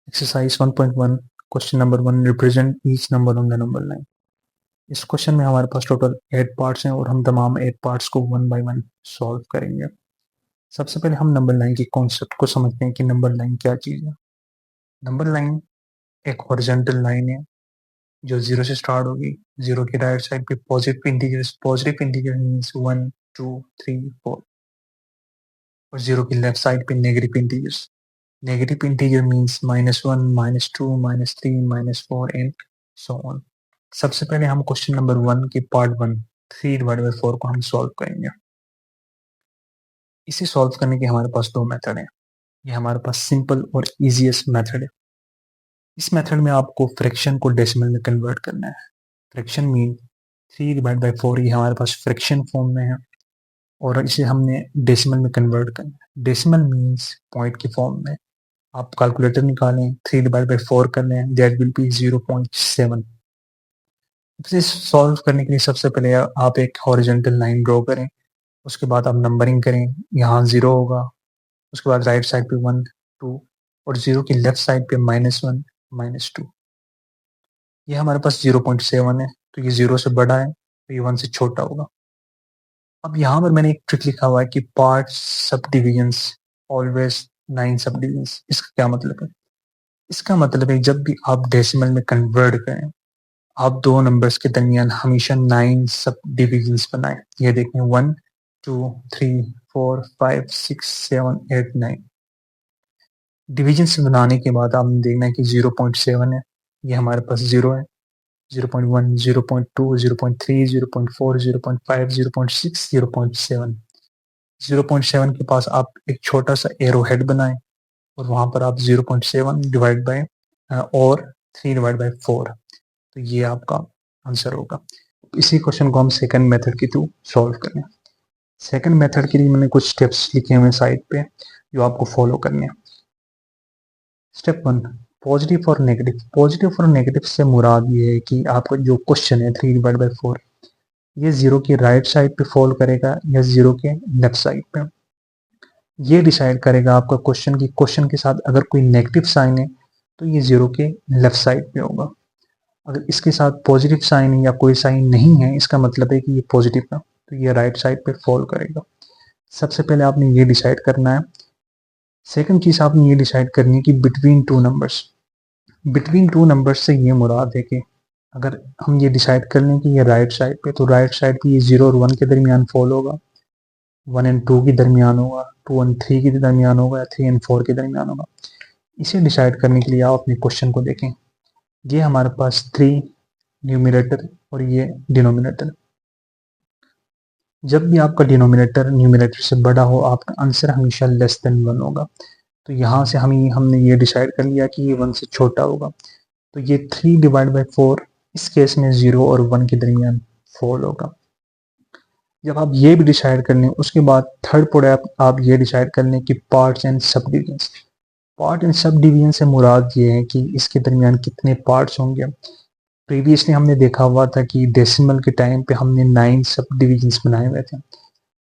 Exercise 1.1 question number 1 represent each number on the number line. इस question में हमारे पास टोटल 8 पार्ट्स हैं और हम तमाम 8 पार्ट्स को वन बाय वन सॉल्व करेंगे। सबसे पहले हम नंबर लाइन के कॉन्सेप्ट को समझते हैं कि नंबर लाइन क्या चीज़ है। नंबर लाइन एक हॉरिजॉन्टल लाइन है जो जीरो से स्टार्ट होगी। जीरो की राइट साइड पे पॉजिटिव इंटीजर मीन्स 1 2 3 4 और जीरो की लेफ्ट साइड पे negative integers. Negative integer means -1 -2 -3 -4 and so on. सबसे पहले हम क्वेश्चन नंबर 1 की पार्ट 1 3/4 को हम सॉल्व करेंगे। इसे सॉल्व करने के हमारे पास दो मेथड हैं। ये हमारे पास सिंपल और इजीएस्ट मेथड है। इस मेथड में आपको फ्रैक्शन को डेसिमल में कन्वर्ट करना है। फ्रैक्शन मीन 3/4 ये हमारे पास फ्रैक्शन फॉर्म में है और इसे हमने डेसिमल में कन्वर्ट करना है। डेसिमल मीन्स पॉइंट की फॉर्म में। आप कैलकुलेटर निकालें, 3/4 कर लें, दैट विल बी 0.7। इसे सॉल्व करने के लिए सबसे पहले आप एक हॉरिजॉन्टल लाइन ड्रॉ करें, उसके बाद आप नंबरिंग करें। यहाँ 0 होगा, उसके बाद राइट साइड पे 1 2 और 0 की लेफ्ट साइड पे -1 -2। ये हमारे पास 0.7 है, तो ये 0 से बड़ा है, तो ये 1 से छोटा होगा। अब यहाँ पर मैंने एक ट्रिक लिखा हुआ है कि पार्ट सब डिविजन्स ऑलवेज 9 सब डिविजन्स। इसका क्या मतलब है? इसका मतलब है जब भी आप डेसिमल में कन्वर्ट करें, आप दो नंबर्स के दरमियान हमेशा 9 सब डिविजन्स बनाएं। ये देखें 1 2 3 4 5 6 7 8 9। डिविजन्स बनाने के बाद आपने देखना है कि 0.7 है, ये हमारे पास 0 है, 0.1 0.2 0.3 0.4 0.5 0.6 0.7। 0.7 के पास आप एक छोटा सा एरो हेड बनाएं और वहां पर आप 0.7 डिवाइड बाय और 3/4, तो ये आपका आंसर होगा। इसी क्वेश्चन को हम सेकंड मेथड के थ्रू सॉल्व करें। सेकंड मेथड के लिए मैंने कुछ स्टेप्स लिखे हुए साइड पे जो आपको फॉलो करने हैं। स्टेप 1, पॉजिटिव और नेगेटिव। पॉजिटिव और नेगेटिव से मुराद ये है कि आपका जो क्वेश्चन है 3/4 ये 0 की राइट साइड पे फॉल करेगा या 0 के लेफ्ट साइड पे। ये डिसाइड करेगा आपका क्वेश्चन के साथ अगर कोई नेगेटिव साइन है तो ये 0 के लेफ्ट साइड पे होगा। अगर इसके साथ पॉजिटिव साइन है या कोई साइन नहीं है, इसका मतलब है कि ये पॉजिटिव है, तो ये राइट साइड पे फॉल करेगा। सबसे पहले आपने ये डिसाइड करना है। सेकंड चीज आपने ये डिसाइड करनी है कि बिटवीन टू नंबर्स से ये मुराद है कि अगर हम ये डिसाइड कर लें कि ये राइट साइड पे, तो राइट साइड पे ये 0 और 1 के दरमियान फॉल होगा, 1 एंड 2 के दरमियान होगा, 2 एंड 3 के दरमियान होगा या 3 एंड 4 के दरमियान होगा। इसे डिसाइड करने के लिए आप अपने क्वेश्चन को देखें। ये हमारे पास 3 न्यूमिनेटर और ये डिनोमिनेटर। जब भी आपका डिनोमिनेटर न्यूमिनेटर से बड़ा हो, आपका आंसर हमेशा लेस देन 1 होगा। तो यहाँ से हमने ये डिसाइड कर लिया कि ये 1 से छोटा होगा, तो ये 3/4 इस केस में 0 और 1 के दरमियान फॉल होगा। जब आप ये भी डिसाइड कर लें, उसके बाद थर्ड पॉइंट आप ये डिसाइड कर लें कि पार्ट्स एंड सब divisions. Part and sub division से मुराद ये है कि इसके दरमियान कितने पार्ट्स होंगे। प्रीवियसली हमने देखा हुआ था कि डेसिमल के टाइम पे हमने 9 सब डिविजन्स बनाए हुए थे,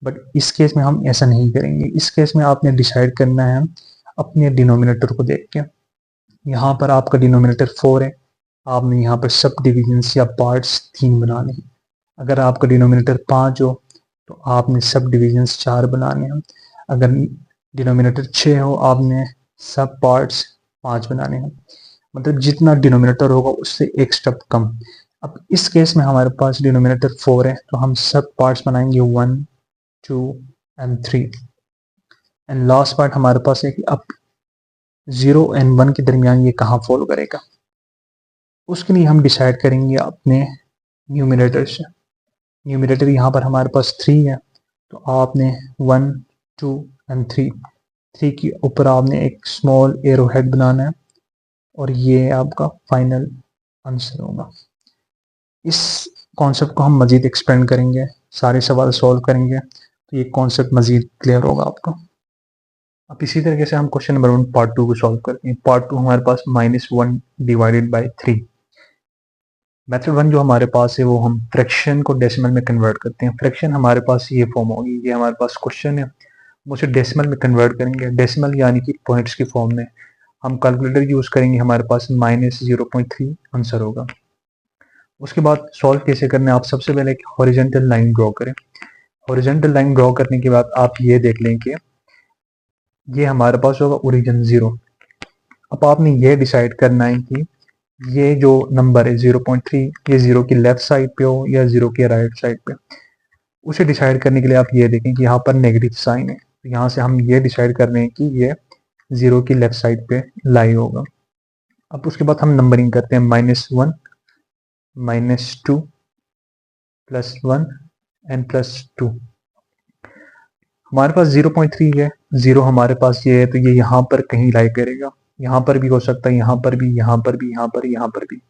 बट इस केस में हम ऐसा नहीं करेंगे। इस केस में आपने डिसाइड करना है अपने डिनोमिनेटर को देख के। यहाँ पर आपका डिनोमिनेटर 4 है, आपने यहाँ पर सब डिविजन्स या पार्ट्स 3 बनाने हैं। अगर आपका डिनोमिनेटर 5 हो तो आपने सब डिविजन्स 4 बनाने हैं। अगर डिनोमिनेटर 6 हो, आपने सब पार्ट्स 5 बनाने हैं। मतलब जितना डिनोमिनेटर होगा उससे एक स्टेप कम। अब इस केस में हमारे पास डिनोमिनेटर 4 है, तो हम सब पार्ट्स बनाएंगे 1 2 एंड 3 एंड लास्ट पार्ट हमारे पास है कि अब 0 एंड 1 के दरमियान ये कहाँ फॉलो करेगा। उसके लिए हम डिसाइड करेंगे अपने न्यूमिनेटर से। न्यूमिनेटर यहाँ पर हमारे पास 3 है, तो आपने 1 2 एंड 3 के ऊपर आपने एक स्मॉल एरो हेड बनाना है और ये आपका फाइनल आंसर होगा। इस कॉन्सेप्ट को हम मज़ीद एक्सपेंड करेंगे, सारे सवाल सॉल्व करेंगे, तो ये कॉन्सेप्ट मज़ीद क्लियर होगा आपको। अब इसी तरीके से हम क्वेश्चन नंबर 1 पार्ट 2 को सॉल्व करते हैं। पार्ट 2 हमारे पास -1/3। मेथड 1 जो हमारे पास है वो हम फ्रैक्शन को डेसिमल में कन्वर्ट करते हैं। फ्रैक्शन हमारे पास ये फॉर्म होगी, ये हमारे पास क्वेश्चन है, हम उसे डेसिमल में कन्वर्ट करेंगे। डेसिमल यानी कि पॉइंट्स की फॉर्म में। हम कैलकुलेटर यूज करेंगे, हमारे पास -0.3 आंसर होगा। उसके बाद सॉल्व कैसे करना है, आप सबसे पहले एक हॉरिजॉन्टल लाइन ड्रॉ करें। हॉरिजॉन्टल लाइन ड्रॉ करने के बाद आप ये देख लें कि ये हमारे पास होगा ओरिजिन 0। अब आपने ये डिसाइड करना है कि ये जो नंबर है 0.3 ये 0 की लेफ्ट साइड पे हो या 0 के राइट साइड पे। उसे डिसाइड करने के लिए आप ये देखें कि यहाँ पर नेगेटिव साइन है, तो यहाँ से हम ये डिसाइड कर रहे हैं कि ये 0 की लेफ्ट साइड पे लाई होगा। अब उसके बाद हम नंबरिंग करते हैं, -1 -2 +1 एंड +2। हमारे पास 0.3 है, 0 हमारे पास ये है, तो ये यहाँ पर कहीं लाई करेगा। यहाँ पर भी हो सकता है, यहाँ पर भी, यहाँ पर भी, यहाँ पर, यहाँ पर भी।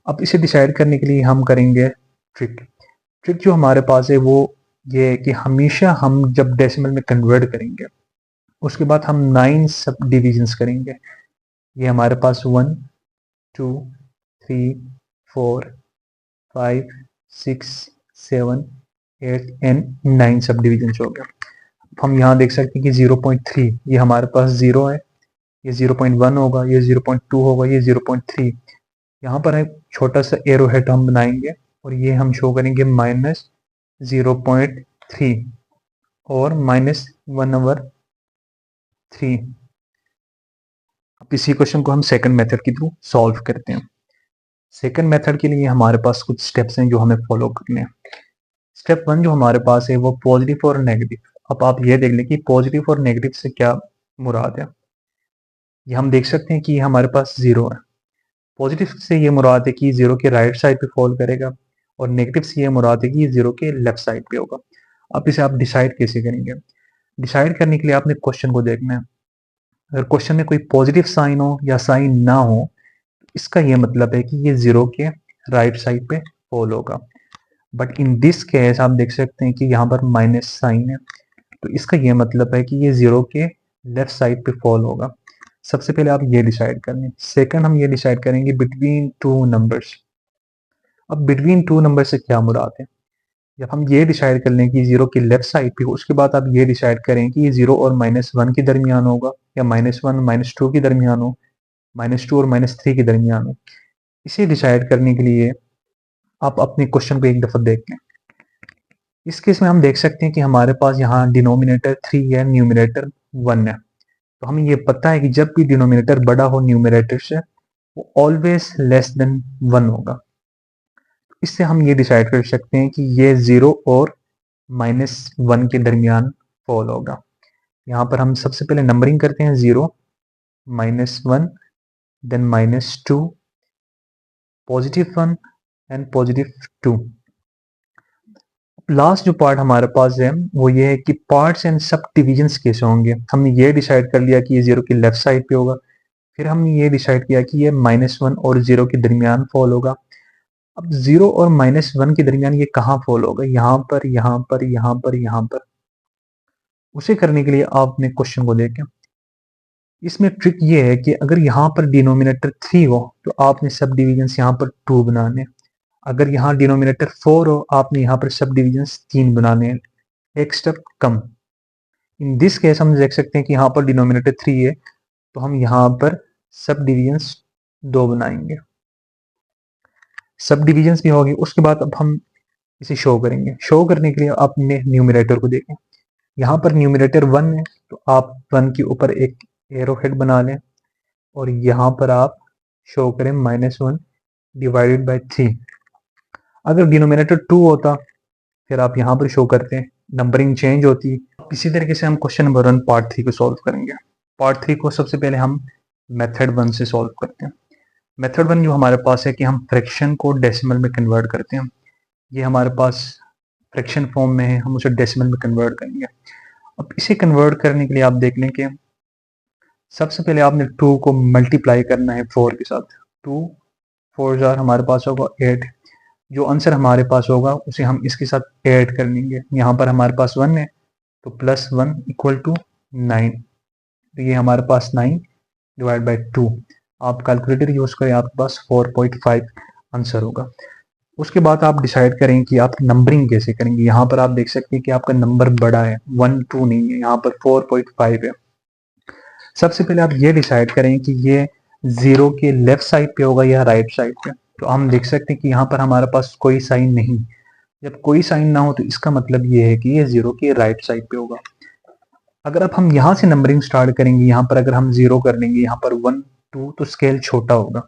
अब इसे डिसाइड करने के लिए हम करेंगे ट्रिक। ट्रिक जो हमारे पास है वो ये है कि हमेशा हम जब डेसिमल में कन्वर्ट करेंगे उसके बाद हम 9 सब डिविजन्स करेंगे। ये हमारे पास 1 2 3 4 5 6 7 8 एंड 9 सब डिविजन हो गया। हम यहाँ देख सकते हैं कि 0.3 ये हमारे पास 0 है, ये 0.1 होगा, ये 0.2 होगा, ये 0.3। यहाँ पर एक छोटा सा एरो हेड हम बनाएंगे और ये हम शो करेंगे -0.3 और -1/3। अब इसी क्वेश्चन को हम सेकंड मेथड के थ्रू सॉल्व करते हैं। सेकंड मेथड के लिए हमारे पास कुछ स्टेप्स हैं जो हमें फॉलो करने हैं। स्टेप 1 जो हमारे पास है वो पॉजिटिव और नेगेटिव। अब आप ये देख लें कि पॉजिटिव और नेगेटिव से क्या मुराद है। ये हम देख सकते हैं कि हमारे पास 0 है। पॉजिटिव से ये मुराद है कि 0 के राइट साइड पे फॉल करेगा और नेगेटिव से ये मुराद है कि 0 के लेफ्ट साइड पे होगा। अब इसे आप डिसाइड कैसे करेंगे। डिसाइड करने के लिए आपने क्वेश्चन को देखना है। अगर क्वेश्चन में कोई पॉजिटिव साइन हो या साइन ना हो, इसका ये मतलब है कि ये 0 के राइट साइड पे फॉल होगा। बट इन दिस केस आप देख सकते हैं कि यहाँ पर माइनस साइन है, तो इसका ये मतलब है कि ये 0 के लेफ्ट साइड पे फॉल होगा। सबसे पहले आप ये डिसाइड कर लें। सेकंड हम ये डिसाइड करेंगे बिटवीन टू नंबर्स। अब बिटवीन टू नंबर से क्या मुराद है। जब हम ये डिसाइड कर लें कि 0 की लेफ्ट साइड पे हो, उसके बाद आप ये डिसाइड करें कि ये 0 और -1 के दरमियान होगा या -1 -2 के दरमियान हो, -2 और -3 के दरमियान हो। इसे डिसाइड करने के लिए आप अपने क्वेश्चन को एक दफा देख लें। इस केस में हम देख सकते हैं कि हमारे पास यहाँ डिनोमिनेटर 3 है, न्यूमिनेटर 1 है। तो हमें ये पता है कि जब भी डिनोमिनेटर बड़ा हो न्यूमिनेटर से, वो ऑलवेज लेस देन 1 होगा। इससे हम ये डिसाइड कर सकते हैं कि ये 0 और -1 के दरमियान फॉल होगा। यहाँ पर हम सबसे पहले नंबरिंग करते हैं, 0 -1 देन -2 +1 एंड +2। लास्ट जो पार्ट हमारे पास है वो ये है कि पार्ट्स एंड सब डिविजन्स कैसे होंगे। हमने ये डिसाइड कर लिया कि ये 0 की लेफ्ट साइड पे होगा। फिर हमने ये डिसाइड किया कि ये -1 और 0 के दरमियान फॉल होगा। अब 0 और -1 के दरमियान ये कहाँ फॉल होगा, यहाँ पर, यहाँ पर, यहाँ पर, यहाँ पर। उसे करने के लिए आपने क्वेश्चन को देखें। इसमें ट्रिक ये है कि अगर यहाँ पर डिनोमिनेटर 3 हो तो आपने सब डिविजन्स यहाँ पर 2 बनाने। अगर यहाँ डिनोमिनेटर 4 हो आपने यहाँ पर सब डिविजन्स 3 बनाने हैं, एक step come. In this case हम देख सकते हैं कि यहाँ पर डिनोमिनेटर 3 है, तो हम यहाँ पर सब डिविजन्स 2 बनाएंगे। सब डिविजन्स भी होगी। उसके बाद अब हम इसे शो करेंगे। शो करने के लिए आपने न्यूमिनेटर को देखें। यहाँ पर न्यूमिनेटर 1 है, तो आप 1 के ऊपर एक एरो हेड बना लें और यहाँ पर आप शो करें -1 डिवाइडेड बाय 3। अगर डिनोमिनेटर 2 होता फिर आप यहाँ पर शो करते हैं, नंबरिंग चेंज होती। इसी तरीके से हम क्वेश्चन नंबर 1 पार्ट 3 को सॉल्व करेंगे। पार्ट 3 को सबसे पहले हम मेथड 1 से सॉल्व करते हैं। मेथड 1 जो हमारे पास है कि हम फ्रैक्शन को डेसिमल में कन्वर्ट करते हैं। ये हमारे पास फ्रैक्शन फॉर्म में है, हम उसे डेसिमल में कन्वर्ट करेंगे। अब इसे कन्वर्ट करने के लिए आप देख लें कि सबसे पहले आपने 2 को मल्टीप्लाई करना है 4 के साथ। 2 4 हमारे पास होगा 8। जो आंसर हमारे पास होगा उसे हम इसके साथ ऐड कर लेंगे। यहाँ पर हमारे पास 1 है, तो +1 = 9। तो ये हमारे पास 9 डिवाइड बाई 2। आप कैलकुलेटर यूज करें, आपके पास 4.5 आंसर होगा। उसके बाद आप डिसाइड करें कि आप नंबरिंग कैसे करेंगे। यहाँ पर आप देख सकते हैं कि आपका नंबर बड़ा है, 1 2 नहीं है, यहाँ पर 4.5 है। सबसे पहले आप ये डिसाइड करें कि ये 0 के लेफ्ट साइड पे होगा या राइट साइड पे। तो हम देख सकते हैं कि यहाँ पर हमारे पास कोई साइन नहीं। जब कोई साइन ना हो तो इसका मतलब ये है कि ये 0 के राइट साइड पे होगा। अगर अब हम यहाँ से नंबरिंग स्टार्ट करेंगे, यहाँ पर अगर हम 0 कर लेंगे, यहाँ पर 1 2, तो स्केल छोटा होगा।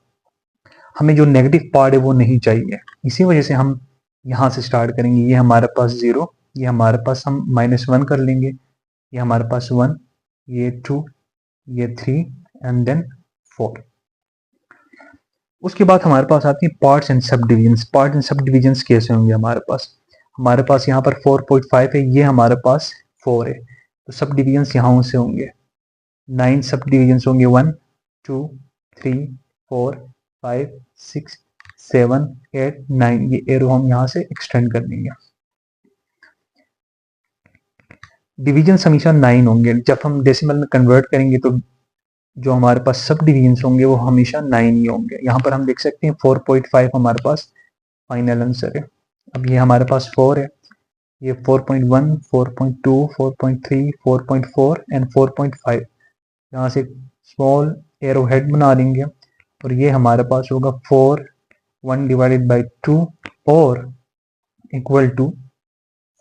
हमें जो नेगेटिव पार्ट है वो नहीं चाहिए, इसी वजह से हम यहाँ से स्टार्ट करेंगे। ये हमारे पास 0, ये हमारे पास हम -1 कर लेंगे, ये हमारे पास 1, ये 2, ये 3 एंड देन 4। उसके बाद हमारे पास आती है पार्ट्स एंड सब डिविजन्स। पार्ट एंड सब डिविजन्स कैसे होंगे हमारे पास यहाँ पर 4.5 है, ये हमारे पास 4 है, तो सब डिविजन्स यहाँ से होंगे। 9 सब डिविजन्स होंगे, 1 2 3 4 5 6 7 8 9। ये एरो हम यहाँ से एक्सटेंड कर देंगे। डिवीजन हमेशा 9 होंगे। जब हम डेसिमल में कन्वर्ट करेंगे तो जो हमारे पास सब डिवीजन होंगे वो हमेशा 9 ही होंगे। यहाँ पर हम देख सकते हैं 4.5 हमारे पास फाइनल आंसर है। अब ये हमारे पास 4 है, ये 4.1 4.2 4.3 4.4 एंड 4.5। यहाँ से स्मॉल एरो हेड बना देंगे और ये हमारे पास होगा 4 1 डिवाइडेड बाई 2 और इक्वल टू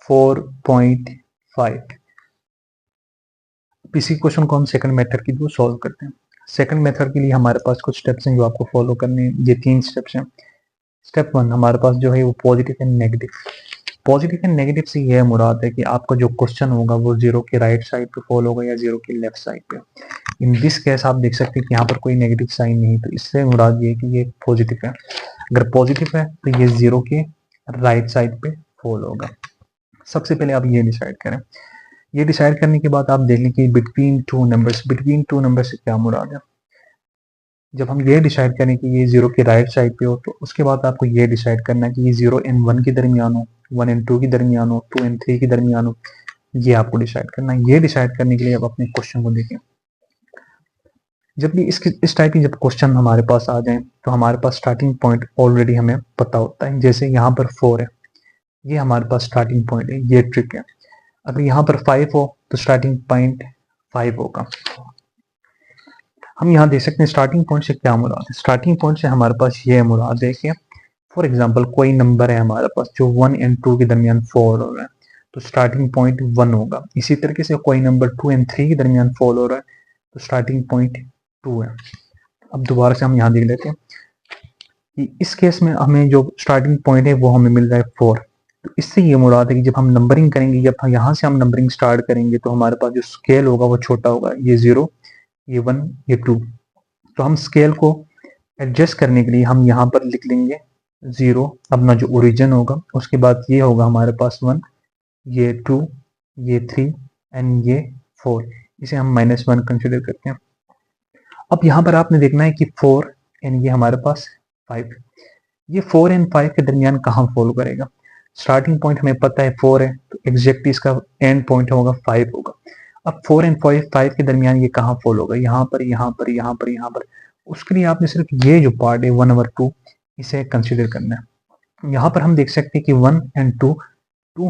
4.5। इसी क्वेश्चन को हम सेकंड मेथड के थ्रू सॉल्व करते हैं। सेकंड मेथड के लिए हमारे पास कुछ स्टेप्स हैं जो आपको फॉलो करने हैं। ये 3 स्टेप्स हैं। स्टेप 1 हमारे पास जो है वो positive and negative. Positive and negative से यह मुराद है कि आपका जो क्वेश्चन होगा वो 0 के राइट साइड पे फॉल होगा या 0 के लेफ्ट साइड पे। इन दिस केस आप देख सकते हैं कि यहाँ पर कोई नेगेटिव साइन नहीं, तो इससे मुराद ये है कि ये पॉजिटिव है। अगर पॉजिटिव है तो ये 0 के राइट साइड पे फॉल होगा। सबसे पहले आप ये डिसाइड करें। ये डिसाइड करने के बाद आप देख लें कि बिटवीन टू नंबर से क्या मुराद है। जब हम ये डिसाइड करें कि ये 0 के राइट साइड पे हो तो उसके बाद आपको ये डिसाइड करना है कि ये 0 एंड 1 के दरमियान हो, 1 एंड 2 के दरमियान हो, 2 एंड 3 के दरमियान हो। ये आपको डिसाइड करना है। ये डिसाइड करने के लिए आप अपने क्वेश्चन को देखें। जब भी इस टाइप की जब क्वेश्चन हमारे पास आ जाए तो हमारे पास स्टार्टिंग पॉइंट ऑलरेडी हमें पता होता है। जैसे यहाँ पर 4 है, ये हमारे पास स्टार्टिंग पॉइंट है, ये ट्रिक है। अगर यहाँ पर 5 हो तो स्टार्टिंग पॉइंट 5 होगा। हम यहाँ देख सकते हैं स्टार्टिंग पॉइंट से क्या मुराद है। स्टार्टिंग पॉइंट से हमारे पास ये मुराद है कि फॉर एग्जांपल कोई नंबर है हमारे पास जो 1 एंड 2 के दरमियान फॉल हो रहा है तो स्टार्टिंग पॉइंट 1 होगा। इसी तरीके से कोई नंबर 2 एंड 3 के दरमियान फॉल हो रहा है तो स्टार्टिंग पॉइंट 2 है। अब दोबारा से हम यहाँ देख लेते हैं कि इस केस में हमें जो स्टार्टिंग पॉइंट है वो हमें मिल रहा है 4। तो इससे ये मुराद है कि जब हम नंबरिंग करेंगे, जब यहाँ से हम नंबरिंग स्टार्ट करेंगे तो हमारे पास जो स्केल होगा वो छोटा होगा। ये 0, ये 1, ये 2। तो हम स्केल को एडजस्ट करने के लिए हम यहाँ पर लिख लेंगे 0 अपना जो ओरिजिन होगा। उसके बाद ये होगा हमारे पास 1, ये 2, ये 3 एंड ये 4। इसे हम -1 कंसिडर करते हैं। अब यहाँ पर आपने देखना है कि 4 एंड ये हमारे पास 5, ये 4 एंड 5 के दरमियान कहाँ फॉलो करेगा। स्टार्टिंग पॉइंट हमें पता है 4 है तो एग्जैक्टली इसका एंड पॉइंट होगा 5 होगा। अब 4 एंड 5 के दरमियान ये कहाँ फॉल होगा, यहाँ पर, यहाँ पर, यहाँ पर, यहाँ पर। उसके लिए आपने सिर्फ ये जो पार्ट है 1/2 इसे कंसिडर करना है। यहाँ पर हम देख सकते हैं कि 1 एंड 2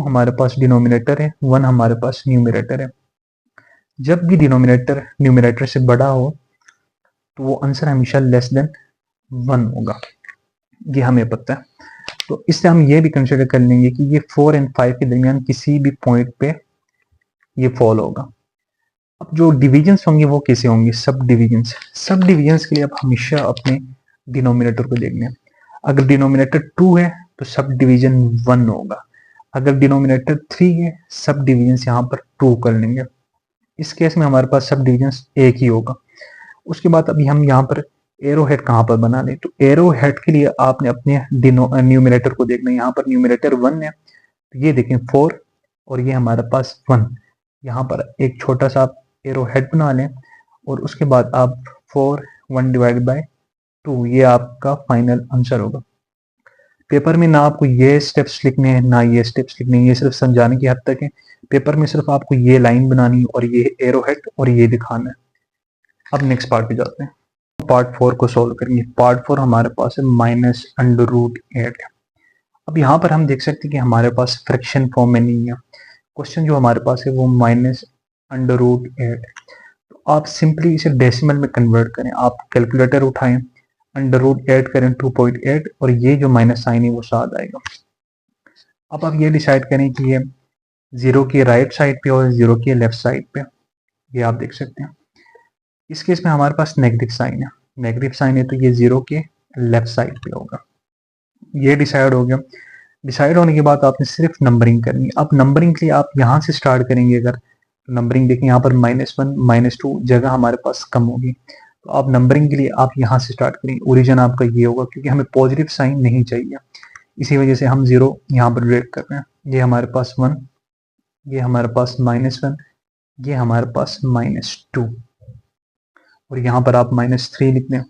हमारे पास डिनोमिनेटर है, 1 हमारे पास न्यूमरेटर है। जब भी डिनोमिनेटर न्यूमरेटर से बड़ा हो तो वो आंसर हमेशा लेस देन 1 होगा, ये हमें पता है। तो इससे हम ये भी कंसिडर कर लेंगे कि ये 4 एंड 5 के दरमियान किसी भी पॉइंट पे ये फॉल होगा। अब जो डिविजन्स होंगे वो कैसे होंगे, सब डिविजन्स। सब डिविजन्स के लिए आप हमेशा अपने डिनोमिनेटर को देखना है। अगर डिनोमिनेटर 2 है तो सब डिवीजन 1 होगा। अगर डिनोमिनेटर 3 है सब डिविजन्स यहाँ पर 2 कर लेंगे। इस केस में हमारे पास सब डिविजन्स 1 ही होगा। उसके बाद अभी हम यहाँ पर एरो हेड कहाँ पर बना लें, तो एरो हेड के लिए आपने अपने न्यूमरेटर को देखना है। यहाँ पर न्यूमरेटर 1 है तो ये देखें 4 और ये हमारे पास 1। यहाँ पर एक छोटा सा आप एरो हेड बना लें और उसके बाद आप 4 1 डिवाइड बाय 2 ये आपका फाइनल आंसर होगा। पेपर में ना आपको ये स्टेप्स लिखने हैं ना ये स्टेप्स लिखने हैं, ये सिर्फ समझाने की हद तक है। पेपर में सिर्फ आपको ये लाइन बनानी और ये एरो हेड और ये दिखाना है। अब नेक्स्ट पार्ट पे जाते हैं। पार्ट 4 को सॉल्व करेंगे। पार्ट 4 हमारे पास है -√8। अब यहाँ पर हम देख सकते हैं कि हमारे पास फ्रैक्शन फॉर्म में नहीं है। क्वेश्चन जो हमारे पास है वो -√8। तो आप सिंपली इसे डेसिमल में कन्वर्ट करें, आप कैलकुलेटर उठाएं, अंडर रूट ऐड करें 2.8 और ये जो माइनस साइन है वो साथ आएगा। अब आप ये डिसाइड करें कि ये जीरो की राइट साइड पे और जीरो की लेफ्ट साइड पे, ये आप देख सकते हैं। इस केस में हमारे पास नेगेटिव साइन है, नेगेटिव साइन है तो ये जीरो के लेफ्ट साइड पे होगा। ये डिसाइड हो गया। डिसाइड होने के बाद आपने सिर्फ नंबरिंग करनी है। अब नंबरिंग के लिए आप यहाँ से स्टार्ट करेंगे, अगर तो नंबरिंग देखें यहाँ पर -1 -2 जगह हमारे पास कम होगी, तो आप नंबरिंग के लिए आप यहाँ से स्टार्ट करेंगे। ओरिजिन आपका ये होगा क्योंकि हमें पॉजिटिव साइन नहीं चाहिए, इसी वजह से हम जीरो यहाँ पर रेड कर रहे हैं। ये हमारे पास 1, ये हमारे पास -1, ये हमारे पास -2 और यहाँ पर आप -3 लिख दें।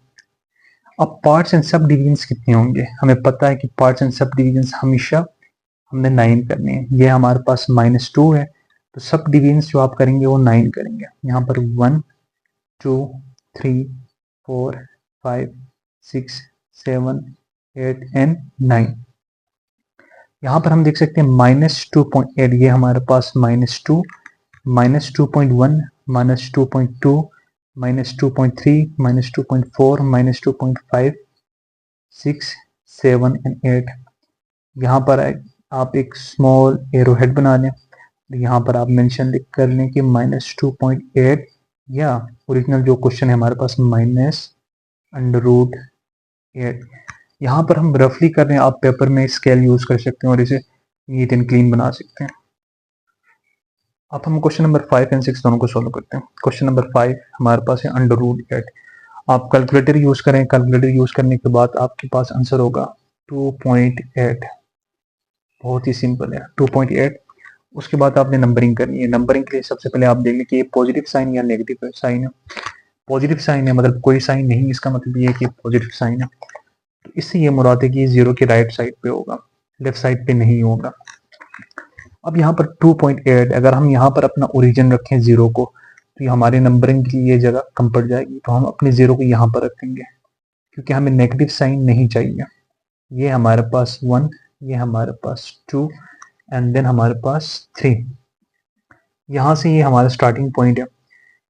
अब पार्ट्स एंड सब डिवीजन कितने होंगे, हमें पता है कि पार्ट्स एंड सब डिवीजन हमेशा हमने 9 करने हैं। ये हमारे पास -2 है तो सब डिवीजन जो आप करेंगे वो 9 करेंगे। यहाँ पर 1 2 3 4 5 6 7 8 एंड 9। यहाँ पर हम देख सकते हैं -2.8, ये हमारे पास -2, -2.1, -2.2, -2.3, -2.4, -2.5, 6 7 एंड 8। यहाँ पर आप एक स्मॉल एरो हेड बना लें, यहाँ पर आप मेंशन कर लें कि -2.8 या ओरिजिनल जो क्वेश्चन है हमारे पास -√8। यहाँ पर हम रफली कर रहे हैं, आप पेपर में स्केल यूज कर सकते हैं और इसे नीट एंड क्लीन बना सकते हैं। अब हम क्वेश्चन नंबर 5 एंड 6 दोनों को सॉल्व करते हैं। क्वेश्चन नंबर 5 हमारे पास है √8। आप कैलकुलेटर यूज करें, कैलकुलेटर यूज करने के बाद आपके पास आंसर होगा 2.8। बहुत ही सिंपल है 2.8। उसके बाद आपने नंबरिंग करनी है। नंबरिंग के लिए सबसे पहले आप देख लें कि ये पॉजिटिव साइन या नेगेटिव साइन है। पॉजिटिव साइन है मतलब कोई साइन नहीं, इसका मतलब ये है कि पॉजिटिव साइन है, तो इससे ये मुराद है कि जीरो की राइट साइड पे होगा, लेफ्ट साइड पे नहीं होगा। अब यहाँ पर 2.8, अगर हम यहाँ पर अपना ओरिजिन रखें जीरो को तो ये हमारे नंबरिंग की ये जगह कम पड़ जाएगी, तो हम अपने जीरो को यहाँ पर रखेंगे क्योंकि हमें नेगेटिव साइन नहीं चाहिए। ये हमारे पास 1, ये हमारे पास 2 एंड देन हमारे पास 3। यहाँ से ये हमारा स्टार्टिंग पॉइंट है।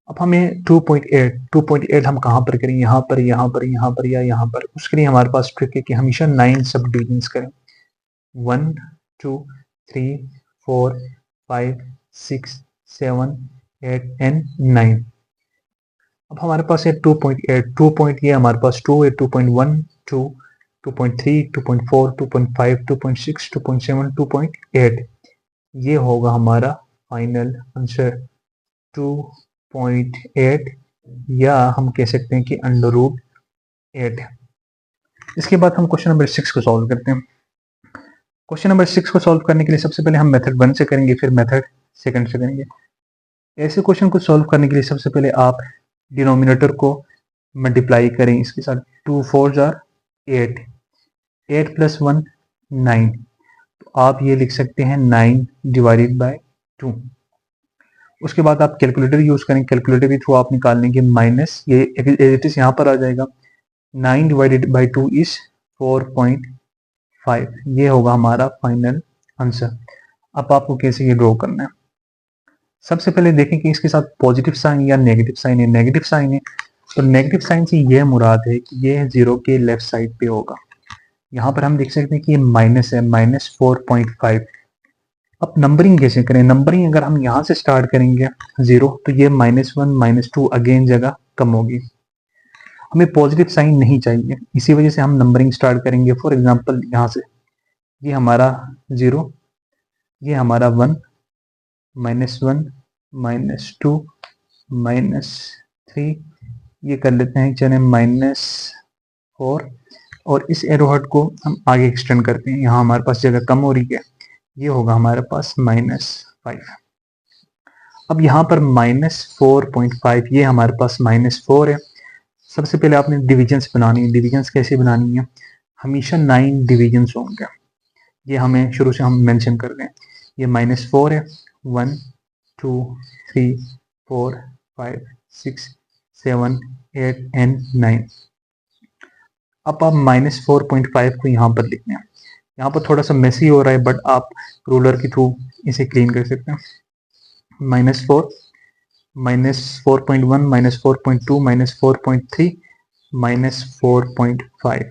अब हमें 2.8 हम कहाँ पर करें, यहाँ पर, यहाँ पर, यहाँ पर या यहाँ पर। उसके लिए हमारे पास ट्रिक है कि हमेशा 9 सब डिविजन करें, 1 2 3 4 5 6 7 8 एंड 9। अब हमारे पास है 2.8, 2 पॉइंट ये हमारे पास 2 है, 2.1 2 2.3 2.4 2.5 2.6 2.7 2.8। ये होगा हमारा फाइनल आंसर 2.8 या हम कह सकते हैं कि √8। इसके बाद हम क्वेश्चन नंबर 6 को सॉल्व करते हैं। क्वेश्चन नंबर 6 को सॉल्व करने के लिए सबसे पहले हम मेथड 1 से करेंगे, फिर मेथड सेकंड से करेंगे। ऐसे क्वेश्चन को सॉल्व करने के लिए सबसे पहले आप डिनोमिनेटर को मल्टीप्लाई करें इसके साथ। 2 4 जार 8, 8 + 1 9, तो आप ये लिख सकते हैं 9 डिवाइडेड बाय 2। उसके बाद आप कैलकुलेटर यूज करें, कैलकुलेटर के थ्रू आप निकाल लेंगे माइनस, ये इट इज यहाँ पर आ जाएगा 9 डिवाइडेड बाय 2 इज 4.5। ये होगा हमारा फाइनल आंसर। अब आपको कैसे ये ड्रॉ करना है, सबसे पहले देखें कि इसके साथ पॉजिटिव साइन या नेगेटिव साइन है। नेगेटिव साइन है तो नेगेटिव साइन से ये मुराद है कि ये जीरो के लेफ्ट साइड पे होगा। यहाँ पर हम देख सकते हैं कि ये माइनस है, -4.5। अब नंबरिंग कैसे करें, नंबरिंग अगर हम यहाँ से स्टार्ट करेंगे जीरो तो ये -1 -2 अगेन जगह कम होगी। हमें पॉजिटिव साइन नहीं चाहिए, इसी वजह से हम नंबरिंग स्टार्ट करेंगे। फॉर एग्जांपल यहाँ से ये हमारा 0, ये हमारा 1 -1 -2 -3, ये कर लेते हैं चले -4 और इस एरोहेड को हम आगे एक्सटेंड करते हैं। यहाँ हमारे पास जगह कम हो रही है, ये होगा हमारे पास -5। अब यहाँ पर -4.5, ये हमारे पास -4 है। सबसे पहले आपने डिविजन्स बनानी है। डिविजन्स कैसे बनानी है, हमेशा 9 डिविजन्स होंगे, ये हमें शुरू से हम मेंशन कर रहे हैं। ये -4 है, 1 2 3 4 5 6 7 8 एंड 9। अब आप -4.5 को यहाँ पर लिखना है। यहाँ पर थोड़ा सा मेसी हो रहा है बट आप रूलर के थ्रू इसे क्लीन कर सकते हैं। -4 -4.1 -4.2 -4.3 -4.5।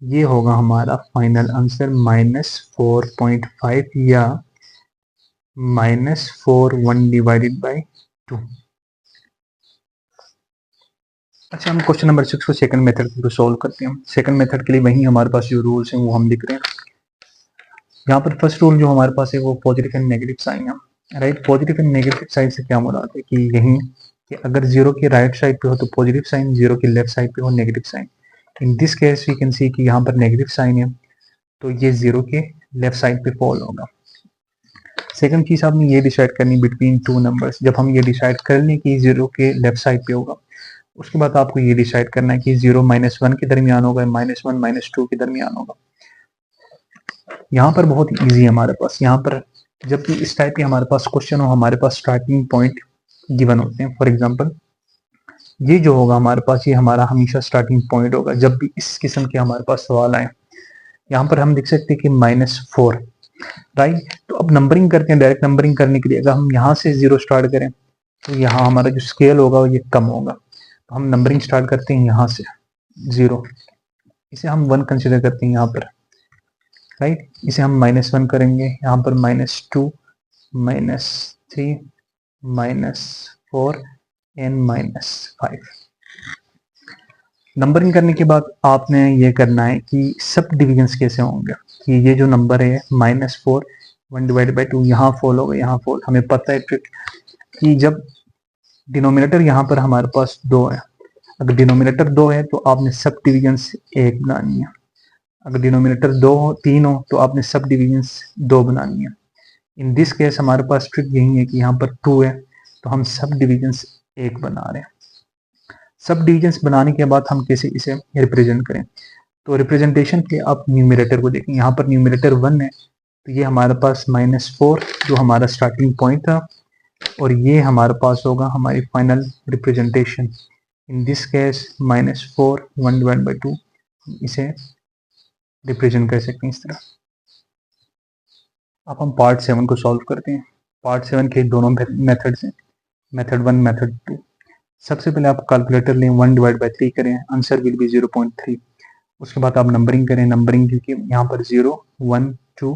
ये होगा हमारा फाइनल आंसर -4.5 या -4 1 डिवाइडेड बाई 2। अच्छा, हम क्वेश्चन नंबर 6 को सेकंड मेथड के थ्रू सॉल्व करते हैं। सेकंड मेथड के लिए वही हमारे पास जो रूल्स हैं वो हम लिख रहे हैं। यहाँ पर फर्स्ट रूल जो हमारे पास है वो पॉजिटिव एंड नेगेटिव साइन है, right. Positive and negative sign से क्या मुराद है कि यही कि अगर जीरो की राइट साइड पे हो तो पॉजिटिव साइन, जीरो की लेफ्ट साइड पे हो negative sign. In this case we can see कि यहाँ पर नेगेटिव साइन है तो ये जीरो के लेफ्ट साइड पे फॉल होगा। सेकंड चीज आपने ये डिसाइड करनी बिटवीन टू नंबर्स। जब हम ये डिसाइड कर लें कि जीरो के लेफ्ट साइड पे होगा, उसके बाद आपको ये डिसाइड करना है कि 0 -1 के दरमियान होगा, -1 -2 के दरमियान होगा। यहाँ पर बहुत इजी है हमारे पास। यहाँ पर जब भी इस टाइप के हमारे पास क्वेश्चन हो, हमारे पास स्टार्टिंग पॉइंट गिवन होते हैं। फॉर एग्जांपल ये जो होगा हमारे पास, ये हमारा हमेशा स्टार्टिंग पॉइंट होगा जब भी इस किस्म के हमारे पास सवाल आए। यहाँ पर हम लिख सकते हैं कि -4, राइट। तो अब नंबरिंग करते हैं। डायरेक्ट नंबरिंग करने के लिए अगर हम यहाँ से 0 स्टार्ट करें तो यहाँ हमारा जो स्केल होगा ये कम होगा। तो हम नंबरिंग स्टार्ट करते हैं यहाँ से 0, इसे हम 1 कंसिडर करते हैं यहाँ पर, राइट। इसे हम -1 करेंगे, यहाँ पर -2 -3 -4 एंड -5। नंबरिंग करने के बाद आपने ये करना है कि सब डिविजन्स कैसे होंगे। कि ये जो नंबर है -4 1 डिवाइडेड बाई 2 यहाँ फॉल होगा, यहाँ फॉल। हमें पता है ट्रिक कि जब डिनोमिनेटर यहाँ पर हमारे पास 2 है, अगर डिनोमिनेटर 2 है तो आपने सब डिविजन्स 1 बनानी है। अगर डिनोमिनेटर 3 हो तो आपने सब डिविजन्स 2 बनानी है। इन दिस केस हमारे पास ट्रिक यही है कि यहाँ पर 2 है तो हम सब डिविजन्स 1 बना रहे हैं। सब डिविजन्स बनाने के बाद हम कैसे इसे रिप्रेजेंट करें, तो रिप्रेजेंटेशन के आप न्यूमरेटर को देखें। यहाँ पर न्यूमरेटर 1 है तो ये हमारे पास -4 जो हमारा स्टार्टिंग पॉइंट था, और ये हमारे पास होगा हमारी final representation. In this case -4 1 divide by 2 इसे रिप्रेजेंट कर सकते हैं इस तरह। अब हम पार्ट 7 को सॉल्व करते हैं। पार्ट 7 के दोनों मेथड्स हैं, मेथड 1 मेथड 2। सबसे पहले आप कैलकुलेटर लें, 1 डिवाइड बाई 3 करें, आंसर विल बी 0.3। उसके बाद आप नंबरिंग करें। नंबरिंग क्योंकि यहाँ पर 0 1 2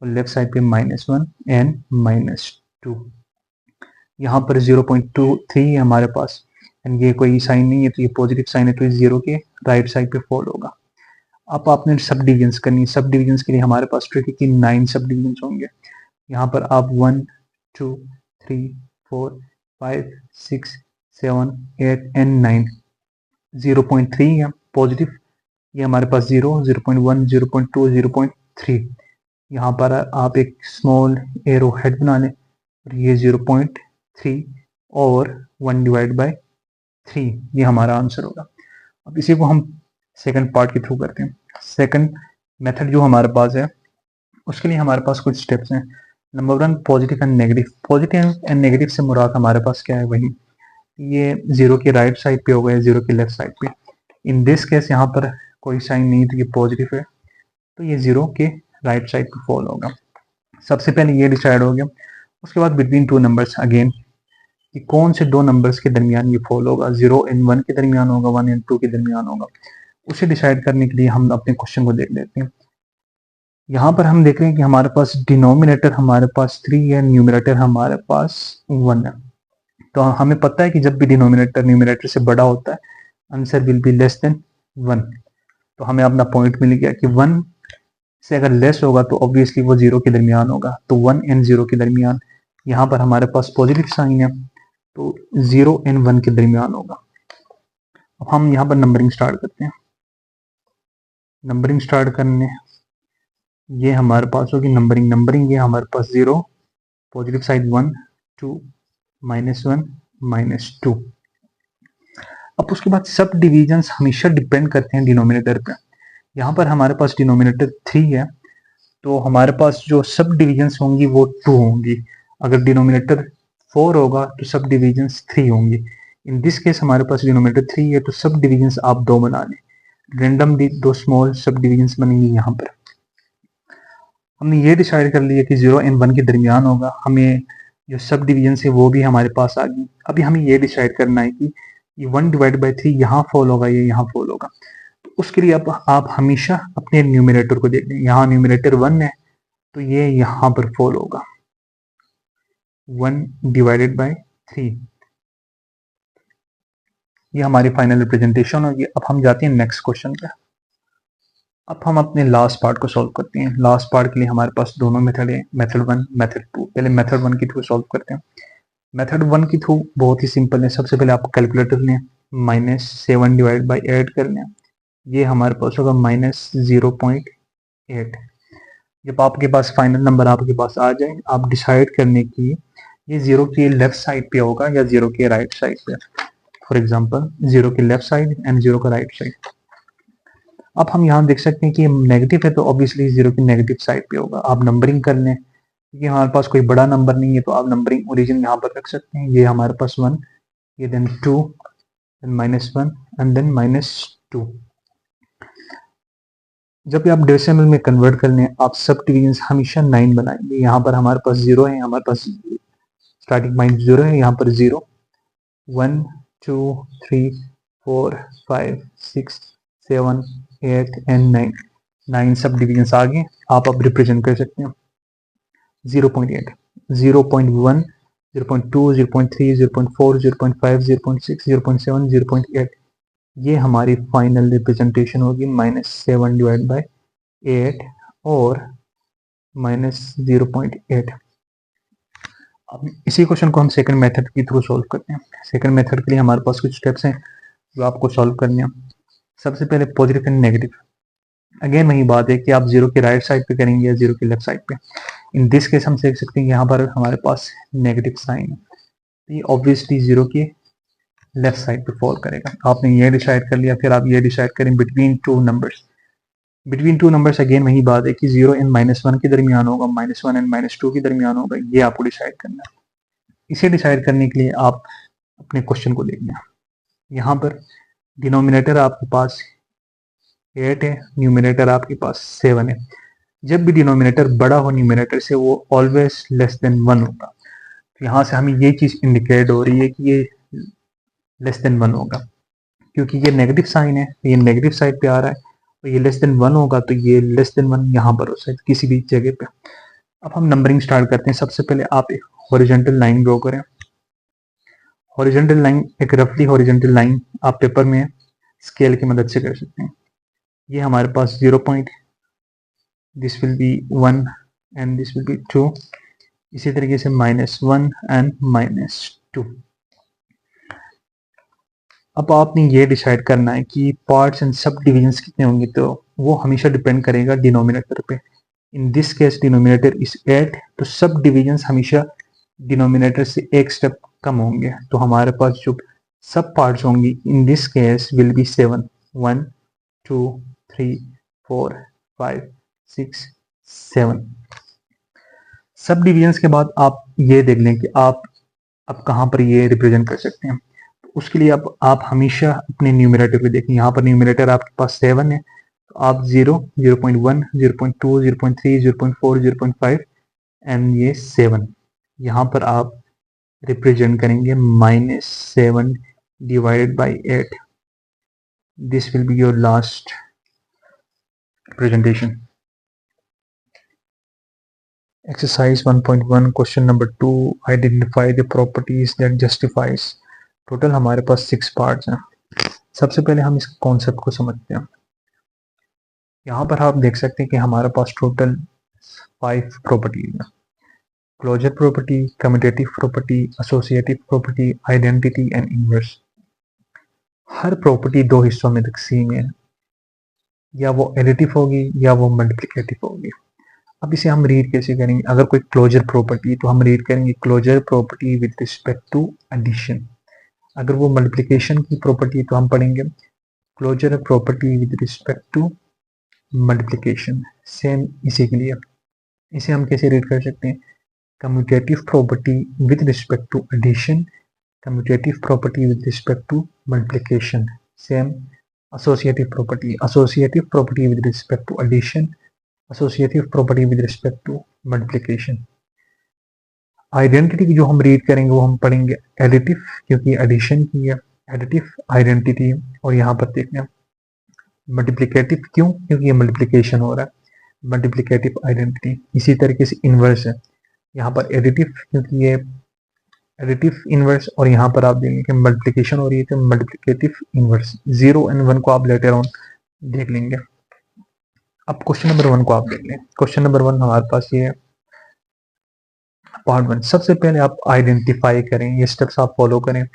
और लेफ्ट साइड पे -1 एंड -2। यहाँ पर 0.23 है हमारे पास, एंड ये कोई साइन नहीं है तो ये पॉजिटिव साइन है तो इस 0 के राइट साइड पे फॉल होगा। अब आपने सब डिविजन्स करनी है। सब डिविजन्स के लिए हमारे पास ट्रिक है कि 9 सब डिविजन्स होंगे। यहाँ पर आप 1 2 3 4 5 6 7 8 एंड 9। 0.3 है पॉजिटिव, ये हमारे पास 0 0.1 0.2 0.3। यहाँ पर आप एक स्मॉल एरो हेड बना लें और ये 0.3 और 1 डिवाइड बाय 3, ये हमारा आंसर होगा। अब इसी को हम सेकंड पार्ट के थ्रू करते हैं। सेकंड मेथड जो हमारे पास है उसके लिए हमारे पास कुछ स्टेप्स हैं। Number 1 positive and negative. Positive and negative से मुराद हमारे पास क्या है, वही ये 0 के राइट साइड पे होगा या 0 के लेफ्ट साइड पे। इन दिस केस यहाँ पर कोई साइन नहीं तो ये पॉजिटिव है तो ये 0 के राइट साइड पे फॉल होगा। सबसे पहले ये डिसाइड हो गया। उसके बाद बिटवीन टू नंबर्स अगेन कि कौन से दो नंबर्स के दरमियान ये फॉल होगा। 0 एंड 1 के दरमियान होगा, 1 एंड 2 के दरमियान होगा। उसे डिसाइड करने के लिए हम अपने क्वेश्चन को देख लेते हैं। यहाँ पर हम देख रहे हैं कि हमारे पास डिनोमिनेटर हमारे पास 3 है, न्यूमरेटर हमारे पास 1 है। तो हमें पता है कि जब भी डिनोमिनेटर न्यूमरेटर से बड़ा होता है answer will be less than 1। तो हमें अपना पॉइंट मिल गया कि 1 से अगर लेस होगा तो ऑब्वियसली वो 0 के दरमियान होगा। तो 1 एंड 0 के दरमियान यहाँ पर हमारे पास पॉजिटिव साइन है तो 0 एंड 1 के दरमियान होगा। अब हम यहाँ पर नंबरिंग स्टार्ट करते हैं। नंबरिंग स्टार्ट करने ये हमारे पास होगी नंबरिंग ये हमारे पास 0 पॉजिटिव साइड 1 2 -1 -2। अब उसके बाद सब डिविजन्स हमेशा डिपेंड करते हैं डिनोमिनेटर पे। यहाँ पर हमारे पास डिनोमिनेटर 3 है तो हमारे पास जो सब डिविजन्स होंगी वो 2 होंगी। अगर डिनोमिनेटर 4 होगा तो सब डिविजन्स 3 होंगी। इन दिस केस हमारे पास डिनोमिनेटर 3 है तो सब डिविजन्स आप 2 बना लें। रेंडमली 2 स्मॉल सब डिविजन्स बनेंगी। यहाँ पर हमने ये डिसाइड कर लिया कि 0 एंड 1 के दरमियान होगा। हमें जो सब डिवीजन है वो भी हमारे पास आ गई। अभी हमें ये डिसाइड करना है कि ये 1/3 यहाँ फॉल होगा, ये यहाँ फॉल होगा। तो उसके लिए आप हमेशा अपने न्यूमिनेटर को देख लें। यहाँ न्यूमिनेटर 1 है तो ये यहाँ पर फॉल होगा 1/3। ये हमारी फाइनल रिप्रेजेंटेशन होगी। अब हम जाते हैं नेक्स्ट क्वेश्चन पे। अब हम अपने लास्ट पार्ट को सॉल्व करते हैं। लास्ट पार्ट के लिए हमारे पास दोनों मेथड है, मेथड 1, मेथड 2। पहले मेथड 1 के थ्रू सॉल्व करते हैं। मेथड 1 के थ्रू बहुत ही सिंपल है। सबसे पहले आप कैलकुलेटर लें, -7/8 कर लें। ये हमारे पास होगा -0.8। जब आपके पास फाइनल नंबर आपके पास आ जाए, आप डिसाइड करने की ये 0 के लेफ्ट साइड पे होगा या 0 के राइट साइड पे। फॉर एग्जांपल 0 के लेफ्ट साइड एंड 0 का राइट साइड। अब हम यहाँ देख सकते हैं कि नेगेटिव है तो ऑब्वियसली 0 की नेगेटिव साइड पे होगा। आप नंबरिंग कर लें, क्योंकि हमारे पास कोई बड़ा नंबर नहीं है तो आप नंबरिंग ओरिजिन यहाँ पर रख सकते हैं। ये हमारे पास 1, ये देन 2, देन -1 एंड देन -2। जब भी आप डेसिमल में कन्वर्ट कर लें, आप सब डिवीजन हमेशा 9 बनाएंगे। यहाँ पर हमारे पास 0 है, हमारे पास स्टार्टिंग पॉइंट 0 है, यहाँ पर 0, 1 2 3 4 5 6 7 8 एंड 9। 9 सब डिवीजन आ गए। आप अब रिप्रेजेंट कर सकते हैं 0.8, 0.1, 0.2, 0.3, 0.4, 0.5, 0.6, 0.7, 0.8। ये हमारी फाइनल रिप्रेजेंटेशन होगी -7/8 और -0.8। अब इसी क्वेश्चन को हम सेकंड मेथड के थ्रू सॉल्व करते हैं। सेकंड मेथड के लिए हमारे पास कुछ स्टेप्स हैं जो आपको सॉल्व करने हैं। सबसे पहले पॉजिटिव एंड नेगेटिव। अगेन वही बात है कि आप 0 के राइट साइड पे करेंगे या 0 के लेफ्ट साइड पे। इन दिस केस हम देख सकते हैं यहाँ पर हमारे पास नेगेटिव साइन है, तो ये ऑब्वियसली 0 के लेफ्ट साइड पे फॉल करेगा। आपने ये डिसाइड कर लिया, फिर आप ये डिसाइड करें between two numbers. Between two numbers again वही बात है कि 0 एंड -1 के दरमियान होगा, -1 एंड -2 के दरमियान होगा। ये आपको डिसाइड करना है। इसे डिसाइड करने के लिए आप अपने क्वेश्चन को देखना। यहाँ पर डिनोमिनेटर आपके पास 8 है, न्यूमिनेटर आपके पास 7 है। जब भी डिनोमिनेटर बड़ा हो न्यूमिनेटर से, वो ऑलवेज लेस देन 1 होगा। तो यहाँ से हमें ये चीज इंडिकेट हो रही है कि ये लेस देन 1 होगा, क्योंकि ये नेगेटिव साइन है, ये नेगेटिव साइड पे आ रहा है। तो ये लेस देन 1 होगा, तो ये लेस देन 1 यहाँ पर हो सकता है किसी भी जगह पे। अब हम नंबरिंग स्टार्ट करते हैं। सबसे पहले आप एक हॉरिजॉन्टल लाइन ड्रॉ करें। हॉरिजॉन्टल लाइन, एक रफली हॉरिजॉन्टल लाइन आप पेपर में स्केल की मदद से कर सकते हैं। ये हमारे पास 0 point, this will be 1 and this will be 2। इसी तरीके से -1 एंड -2। अब आपने ये डिसाइड करना है कि पार्ट्स एंड सब डिविजन्स कितने होंगे, तो वो हमेशा डिपेंड करेगा डिनोमिनेटर पे। इन दिस केस डिनोमिनेटर इज 8, तो सब डिविजन्स हमेशा डिनोमिनेटर से एक स्टेप कम होंगे। तो हमारे पास जो सब पार्ट्स होंगी इन दिस केस विल बी 7, 1 2 3 4 5 6 7। सब डिविजन्स के बाद आप ये देख लें कि आप अब कहाँ पर ये रिप्रेजेंट कर सकते हैं। उसके लिए आप हमेशा अपने न्यूमिनेटर को देखें। यहाँ पर न्यूमिनेटर आपके पास 7 है, तो आप 0, 0.1, 0.2, 0.3, 0.4, 0.5 एंड ये 7। यहाँ पर आप रिप्रेजेंट करेंगे -7 divided by 8। This will be your last presentation. Exercise 1.1 question number 2, identify the properties that justifies। Total हमारे पास 6 पार्ट्स हैं। सबसे पहले हम इस कॉन्सेप्ट को समझते हैं। यहाँ पर आप देख सकते हैं कि हमारे पास टोटल 5 प्रॉपर्टीज हैं। Closure property, commutative property, associative property, identity and inverse. हर प्रॉपर्टी 2 हिस्सों में तकसीम है, या वो एडिटिव होगी या वो मल्टीप्लिकेटिव होगी। अब इसे हम रीड कैसे करेंगे? अगर कोई क्लोजर प्रॉपर्टी तो हम रीड करेंगे closure property with respect to addition. अगर वो मल्टीप्लिकेशन की प्रॉपर्टी तो हम पढ़ेंगे closure property with respect to multiplication. Same इसी के लिए इसे हम कैसे रीड कर सकते हैं? Commutative property with respect to addition, commutative property with respect to multiplication. Same associative property with respect to addition, associative property with respect to multiplication। Identity जो हम रीड करेंगे वो हम पढ़ेंगे एडिटिव, क्योंकि एडिशन की है, एडिटिव आइडेंटिटी। और यहाँ पर देखते हैं मल्टीप्लिकेटिव, क्यों, क्योंकि ये मल्टीप्लिकेशन हो रहा है, मल्टीप्लिकेटिव आइडेंटिटी। इसी तरीके से इन्वर्स है, यहाँ पर एडिटिव क्योंकि ये एडिटिव इनवर्स, और यहाँ पर आप देखेंगे कि मल्टीप्लिकेशन हो रही है तो मल्टीप्लिकेटिव इनवर्स। 0 एंड 1 को आप लेटर ऑन देख लेंगे। अब क्वेश्चन नंबर 1 को आप देख लें। क्वेश्चन नंबर 1 हमारे पास ये है, पार्ट 1। सबसे पहले आप आइडेंटिफाई करें, ये स्टेप्स आप फॉलो करें।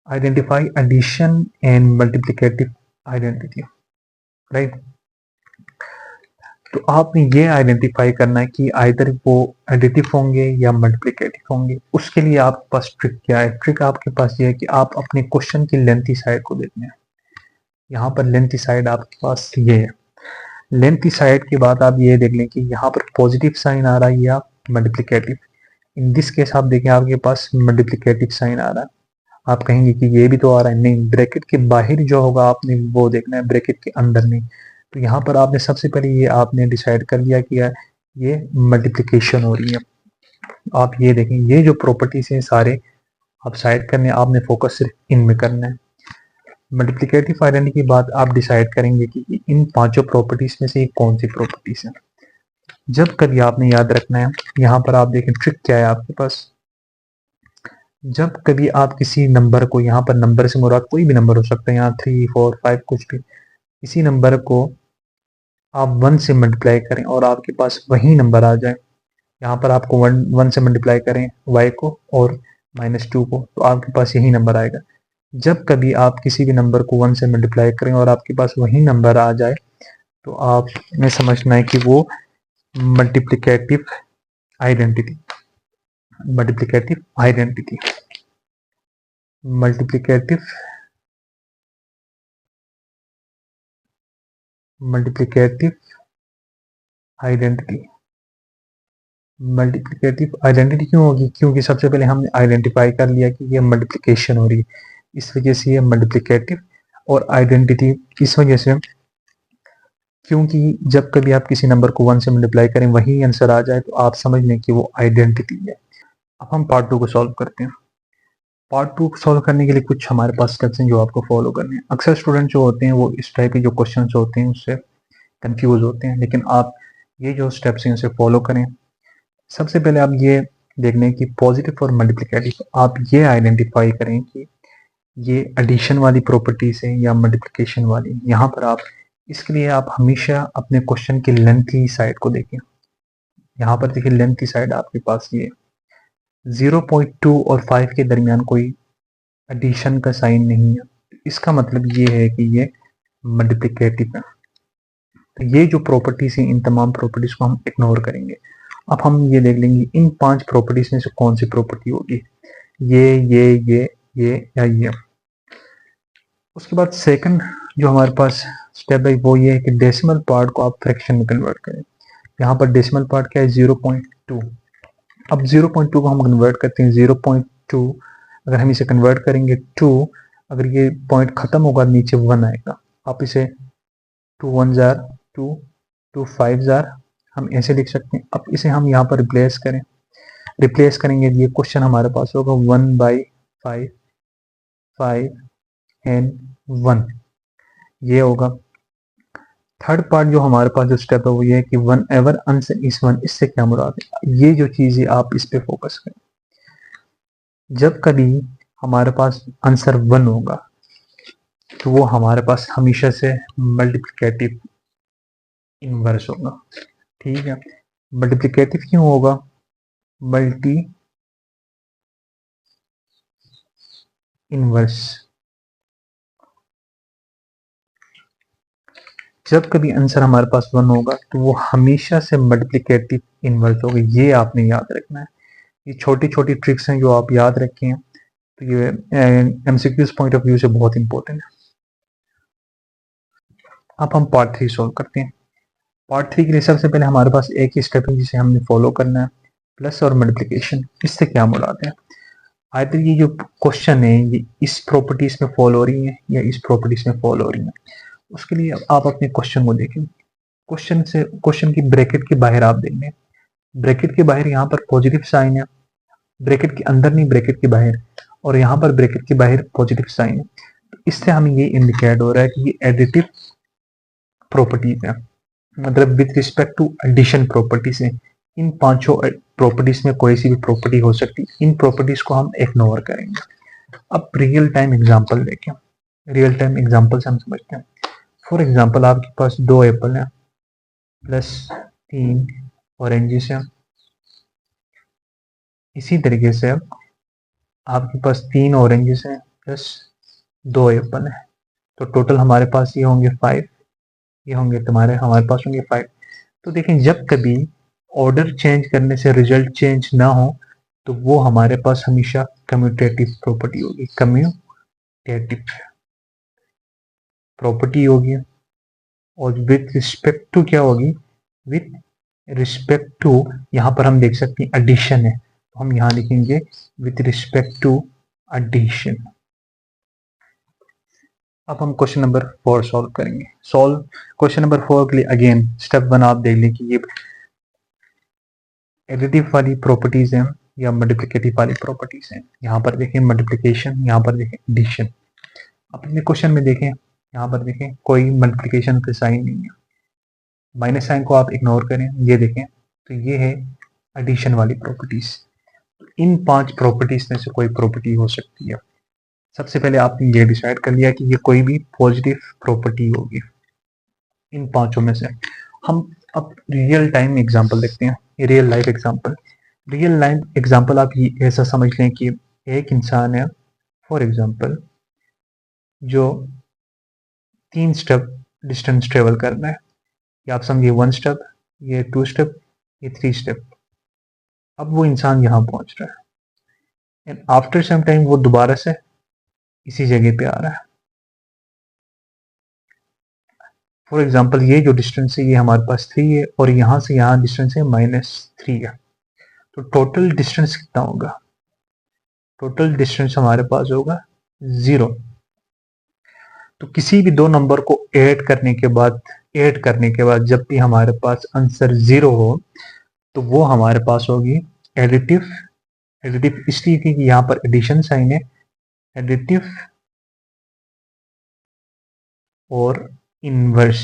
Identify addition and multiplicative identity, right. तो आपने ये आइडेंटिफाई करना है कि आइदर वो एडिटिव होंगे या मल्टीप्लिकेटिव होंगे। उसके लिए आपके पास ट्रिक क्या है? ट्रिक आपके पास ये है कि आप अपने क्वेश्चन की लेंथी साइड को देखना है। यहाँ पर लेंथी साइड आपके पास ये है। लेंथी साइड के बाद आप ये देख लें कि यहाँ पर पॉजिटिव साइन आ रहा है या मल्टीप्लिकेटिव। इन दिस केस आप देखें आपके पास मल्टीप्लिकेटिव साइन आ रहा है। आप कहेंगे कि ये भी तो आ रहा है, नहीं, ब्रैकेट के बाहर जो होगा आपने वो देखना है, ब्रैकेट के अंदर नहीं। तो यहाँ पर आपने सबसे पहले ये आपने डिसाइड कर लिया कि ये मल्टीप्लिकेशन हो रही है। आप ये देखें, ये जो प्रॉपर्टीज हैं सारे आप साइड करने, आपने फोकस सिर्फ इनमें करना है। मल्टीप्लिकेटिव आइडेंटिटी की बात आप डिसाइड करेंगे कि इन पांचों प्रॉपर्टीज में से कौन सी प्रॉपर्टीज है। जब कभी आपने याद रखना है, यहाँ पर आप देखें ट्रिक क्या है आपके पास। जब कभी आप किसी नंबर को, यहाँ पर नंबर से मुराद कोई भी नंबर हो सकता है, यहाँ 3, 4, 5 कुछ भी, इसी नंबर को आप 1 से मल्टीप्लाई करें और आपके पास वही नंबर आ जाए। यहाँ पर आपको 1 से मल्टीप्लाई करें y को और -2 को, तो आपके पास यही नंबर आएगा। जब कभी आप किसी भी नंबर को 1 से मल्टीप्लाई करें और आपके पास वही नंबर आ जाए, तो आपने समझना है कि वो multiplicative identity, multiplicative identity, multiplicative multiplicative identity. Multiplicative identity क्यों होगी? क्योंकि सबसे पहले हमने आइडेंटिफाई कर लिया कि ये मल्टीप्लिकेशन हो रही है, इस वजह से ये मल्टीप्लिकेटिव। और आइडेंटिटी इस वजह से क्योंकि जब कभी आप किसी नंबर को 1 से मल्टीप्लाई करें वही आंसर आ जाए, तो आप समझ लें कि वो आइडेंटिटी है। अब हम पार्ट 2 को सॉल्व करते हैं। पार्ट 2 को सॉल्व करने के लिए कुछ हमारे पास स्टेप्स हैं जो आपको फॉलो करने हैं। अक्सर स्टूडेंट जो होते हैं वो इस टाइप के जो क्वेश्चन होते हैं उससे कंफ्यूज होते हैं, लेकिन आप ये जो स्टेप्स हैं उसे फॉलो करें। सबसे पहले आप ये देख लें कि पॉजिटिव और मल्टीप्लिकेटिव, आप ये आइडेंटिफाई करें कि ये एडिशन वाली प्रॉपर्टीज है या मल्टीप्लिकेशन वाली। यहाँ पर आप इसके लिए आप हमेशा अपने क्वेश्चन की लेंथी साइड को देखें। यहाँ पर देखिए लेंथी साइड आपके पास ये 0.2 और 5 के दरमियान कोई एडिशन का साइन नहीं है, इसका मतलब ये है कि ये मल्टीप्लिकेटिव है। तो ये जो प्रॉपर्टीज हैं इन तमाम प्रॉपर्टीज को हम इग्नोर करेंगे। अब हम ये देख लेंगे इन 5 प्रॉपर्टीज में से कौन सी प्रॉपर्टी होगी, ये या ये। उसके बाद सेकंड जो हमारे पास स्टेप है वो ये है कि डेसिमल पार्ट को आप फ्रैक्शन में कन्वर्ट करें। यहाँ पर डेसिमल पार्ट क्या है? 0.2। अब 0.2 को हम कन्वर्ट करते हैं 0.2, अगर हम इसे कन्वर्ट करेंगे 2, अगर ये पॉइंट खत्म होगा नीचे 1 आएगा। आप इसे 2 1 जार 2, 2 5 जार, हम ऐसे लिख सकते हैं। अब इसे हम यहाँ पर रिप्लेस करेंगे, ये क्वेश्चन हमारे पास होगा 1/5, 5 एंड 1, ये होगा। थर्ड पार्ट जो हमारे पास जो स्टेप है वो ये है कि वन एवर आंसर इज 1, इससे क्या मुराद है? ये जो चीज है आप इस पे फोकस करें। जब कभी हमारे पास आंसर 1 होगा तो वो हमारे पास हमेशा से मल्टीप्लिकेटिव इनवर्स होगा, ठीक है। मल्टीप्लिकेटिव क्यों होगा? Multi inverse. जब कभी आंसर हमारे पास 1 होगा तो वो हमेशा से मल्टीप्लिकेटिव इनवर्स होगा, ये आपने याद रखना है। ये छोटी छोटी ट्रिक्स हैं जो आप याद रखें, तो ये एमसीक्यूज पॉइंट ऑफ व्यू से बहुत इंपॉर्टेंट है। अब हम पार्ट 3 सॉल्व करते हैं। पार्ट 3 के लिए सबसे पहले हमारे पास एक ही स्टेप है जिसे हमने फॉलो करना है, प्लस और मल्टीप्लिकेशन। इससे क्या मुराद है? आइदर ये जो क्वेश्चन है ये इस प्रॉपर्टीज में फॉलो हो रही है या इस प्रॉपर्टीज में फॉलो हो रही है। उसके लिए आप अपने क्वेश्चन को देखें। क्वेश्चन की ब्रैकेट के बाहर आप देखें, ब्रैकेट के बाहर यहाँ पर पॉजिटिव साइन है, ब्रैकेट के अंदर नहीं, ब्रैकेट के बाहर, और यहाँ पर ब्रैकेट के बाहर पॉजिटिव साइन है। तो इससे हमें ये इंडिकेट हो रहा है कि ये एडिटिव प्रॉपर्टीज है, मतलब with respect to addition properties है। इन पांचों प्रॉपर्टीज में कोई सी भी प्रॉपर्टी हो सकती है, इन प्रॉपर्टीज को हम इग्नोर करेंगे। अब रियल टाइम एग्जांपल देखें, रियल टाइम एग्जांपल से हम समझते हैं। फॉर एग्जांपल आपके पास 2 एप्पल हैं प्लस 3 ऑरेंजेस हैं। इसी तरीके से आपके पास 3 ऑरेंजेस हैं प्लस 2 एप्पल हैं, तो टोटल हमारे पास ये होंगे 5, ये होंगे हमारे पास होंगे 5। तो देखें, जब कभी ऑर्डर चेंज करने से रिजल्ट चेंज ना हो तो वो हमारे पास हमेशा कम्यूटेटिव प्रॉपर्टी होगी, कम्यूटेटिव प्रॉपर्टी होगी। और विथ रिस्पेक्ट टू क्या होगी, विथ रिस्पेक्ट टू, यहाँ पर हम देख सकते हैं एडिशन है, तो हम यहाँ लिखेंगे विथ रिस्पेक्ट टू एडिशन। अब हम क्वेश्चन नंबर 4 सॉल्व करेंगे। क्वेश्चन नंबर 4 के लिए अगेन स्टेप 1 आप देख लें कि ये एडिटिव वाली प्रॉपर्टीज हैं या मल्टीप्लिकेटिव वाली प्रॉपर्टीज हैं। यहाँ पर देखें मल्टीप्लिकेशन, यहाँ पर देखें एडिशन। अपने क्वेश्चन में देखें, यहाँ पर देखें कोई मल्टीप्लिकेशन का साइन नहीं है, माइनस साइन को आप इग्नोर करें। ये देखें तो ये है एडिशन वाली प्रॉपर्टीज। इन 5 प्रॉपर्टीज में से कोई प्रॉपर्टी हो सकती है। सबसे पहले आपने ये डिसाइड कर लिया कि ये कोई भी पॉजिटिव प्रॉपर्टी होगी इन पांचों में से। हम अब रियल टाइम एग्जांपल देखते हैं, real life example. Real life example आप ये ऐसा समझ लें कि एक इंसान है फॉर एग्जांपल जो 3 स्टेप डिस्टेंस ट्रेवल करना है, या आप समझिए 1 स्टेप, ये 2 स्टेप, ये 3 स्टेप। अब वो इंसान यहाँ पहुंच रहा है एंड आफ्टर सम टाइम वो दोबारा से इसी जगह पे आ रहा है। फॉर एग्जाम्पल ये जो डिस्टेंस है ये हमारे पास 3 है और यहाँ से यहाँ डिस्टेंस है -3 है। तो टोटल डिस्टेंस कितना होगा, टोटल डिस्टेंस हमारे पास होगा 0। तो किसी भी 2 नंबर को ऐड करने के बाद जब भी हमारे पास आंसर 0 हो तो वो हमारे पास होगी एडिटिव। एडिटिव इसलिए कि यहाँ पर एडिशन साइन है, एडिटिव और इनवर्स।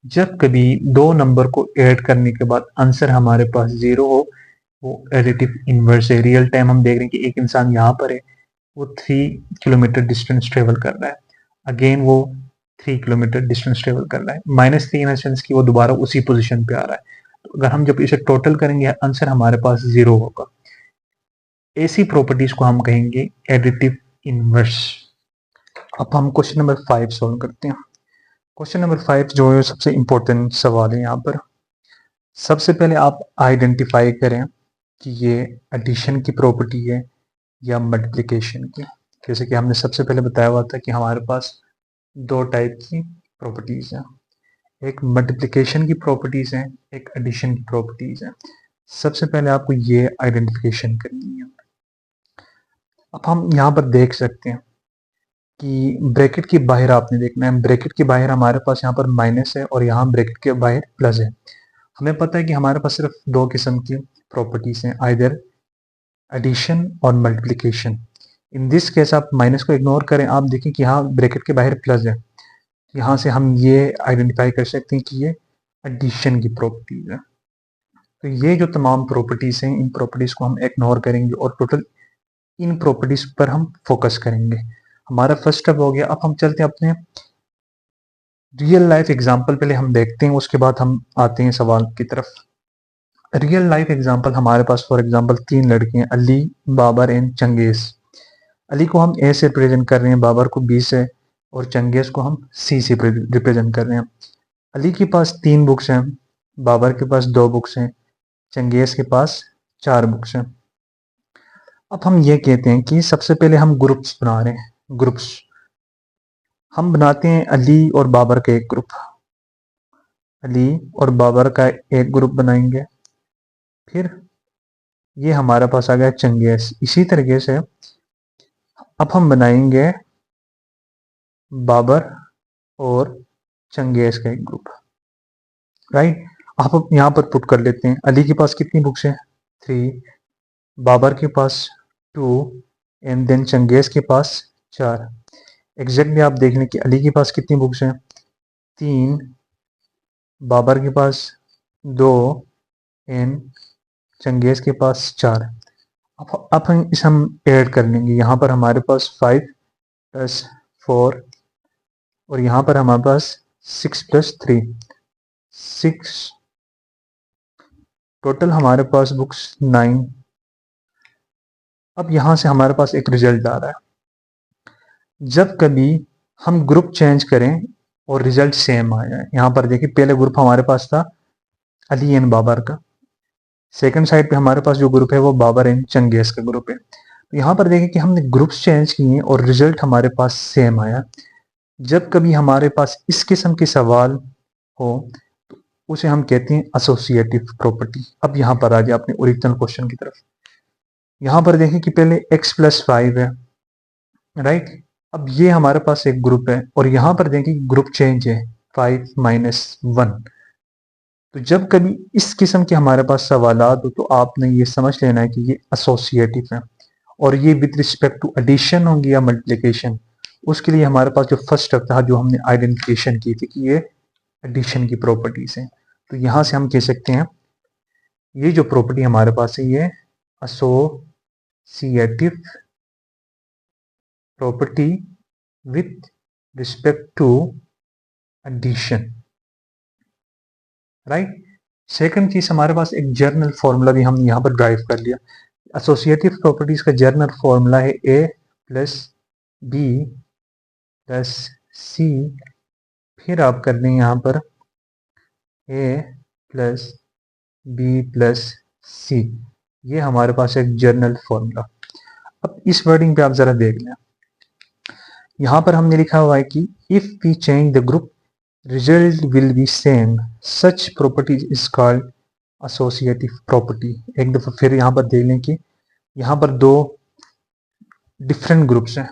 जब कभी 2 नंबर को ऐड करने के बाद आंसर हमारे पास 0 हो वो एडिटिव इनवर्स है। रियल टाइम हम देख रहे हैं कि एक इंसान यहाँ पर है, वो 3 किलोमीटर डिस्टेंस ट्रेवल कर रहा है, अगेन वो 3 किलोमीटर डिस्टेंस ट्रेवल कर रहा है, -3 इन सेंस की वो दोबारा उसी पोजीशन पे आ रहा है। तो अगर हम जब इसे टोटल करेंगे आंसर हमारे पास 0 होगा। ऐसी प्रॉपर्टीज को हम कहेंगे एडिटिव इनवर्स। अब हम क्वेश्चन नंबर 5 सॉल्व करते हैं। क्वेश्चन नंबर 5 जो है सबसे इंपॉर्टेंट सवाल है यहाँ पर। सबसे पहले आप आइडेंटिफाई करें कि ये एडिशन की प्रॉपर्टी है या मल्टीप्लिकेशन की। जैसे कि हमने सबसे पहले बताया हुआ था कि हमारे पास 2 टाइप की प्रॉपर्टीज हैं, एक मल्टीप्लिकेशन की प्रॉपर्टीज हैं, एक एडिशन की प्रॉपर्टीज हैं। सबसे पहले आपको ये आइडेंटिफिकेशन करनी है। अब हम यहाँ पर देख सकते हैं कि ब्रैकेट के बाहर आपने देखना है, ब्रैकेट के बाहर हमारे पास यहाँ पर माइनस है और यहाँ ब्रैकेट के बाहर प्लस है। हमें पता है कि हमारे पास सिर्फ 2 किस्म की प्रॉपर्टीज हैं, आइदर एडिशन और मल्टीप्लिकेशन। इन दिस केस आप माइनस को इग्नोर करें, आप देखें कि यहाँ ब्रैकेट के बाहर प्लस है, यहाँ से हम ये आइडेंटिफाई कर सकते हैं कि ये एडिशन की प्रॉपर्टीज है। तो ये जो तमाम प्रॉपर्टीज हैं इन प्रॉपर्टीज को हम इग्नोर करेंगे और टोटल इन प्रॉपर्टीज पर हम फोकस करेंगे। हमारा फर्स्ट स्टेप हो गया। अब हम चलते हैं अपने रियल लाइफ एग्जांपल पहले हम देखते हैं, उसके बाद हम आते हैं सवाल की तरफ। रियल लाइफ एग्जांपल हमारे पास फॉर एग्जांपल 3 लड़के हैं, अली, बाबर एंड चंगेज। अली को हम ए से रिप्रेजेंट कर रहे हैं, बाबर को बी से और चंगेज को हम सी से रिप्रेजेंट कर रहे हैं। अली के पास 3 बुक्स हैं, बाबर के पास 2 बुक्स हैं, चंगेज के पास 4 बुक्स हैं। अब हम ये कहते हैं कि सबसे पहले हम ग्रुप्स बना रहे हैं। ग्रुप्स हम बनाते हैं, अली और बाबर का एक ग्रुप, अली और बाबर का एक ग्रुप बनाएंगे। फिर ये हमारे पास आ गया चंगेज। इसी तरीके से अब हम बनाएंगे बाबर और चंगेज का एक ग्रुप, राइट। आप यहाँ पर पुट कर लेते हैं, अली के पास कितनी बुक्स हैं 3, बाबर के पास 2 एंड देन चंगेज के पास 4। एग्जैक्टली आप देख लें कि अली के पास कितनी बुक्स हैं 3, बाबर के पास 2 एंड चंगेज के पास 4। अब हम ऐड कर लेंगे, यहाँ पर हमारे पास 5 + 4 और यहाँ पर हमारे पास 6 + 3 6, टोटल हमारे पास बुक्स 9। अब यहाँ से हमारे पास एक रिजल्ट आ रहा है, जब कभी हम ग्रुप चेंज करें और रिजल्ट सेम आ जाए। यहाँ पर देखिए पहले ग्रुप हमारे पास था अली एंड बाबर का, सेकंड साइड पे हमारे पास जो ग्रुप है वो बाबर एंड चंगेज का ग्रुप है। तो यहाँ पर देखिए कि हमने ग्रुप्स चेंज किए और रिजल्ट हमारे पास सेम आया। जब कभी हमारे पास इस किस्म के सवाल हो तो उसे हम कहते हैं एसोसिएटिव प्रॉपर्टी। अब यहाँ पर आ जाए अपने ओरिजिनल क्वेश्चन की तरफ। यहाँ पर देखें कि पहले x + 5 है, राइट। अब ये हमारे पास एक ग्रुप है और यहाँ पर देखें कि ग्रुप चेंज है 5 - 1। तो जब कभी इस किस्म के हमारे पास सवालात हो तो आपने ये समझ लेना है कि ये एसोसिएटिव है और ये विद रिस्पेक्ट टू एडिशन होंगी या मल्टीप्लिकेशन। उसके लिए हमारे पास जो फर्स्ट स्टेप था, जो हमने आइडेंटिफिकेशन की थी कि ये एडिशन की प्रॉपर्टीज हैं, तो यहाँ से हम कह सकते हैं ये जो प्रॉपर्टी हमारे पास है ये associative property with respect to addition, right. Second चीज हमारे पास एक जर्नल फॉर्मूला भी हमने यहाँ पर ड्राइव कर लिया। एसोसिएटिव प्रॉपर्टीज का जर्नल फॉर्मूला है a + b + c, फिर आप कर दें यहाँ पर a + b + c। ये हमारे पास एक जर्नल फॉर्मूला। अब इस वर्डिंग पे आप जरा देख लें, यहाँ पर हमने लिखा हुआ है कि if we change the group result will be same, such property is called associative property. एक दफा फिर यहाँ पर देख लें कि यहाँ पर दो डिफरेंट ग्रुप्स हैं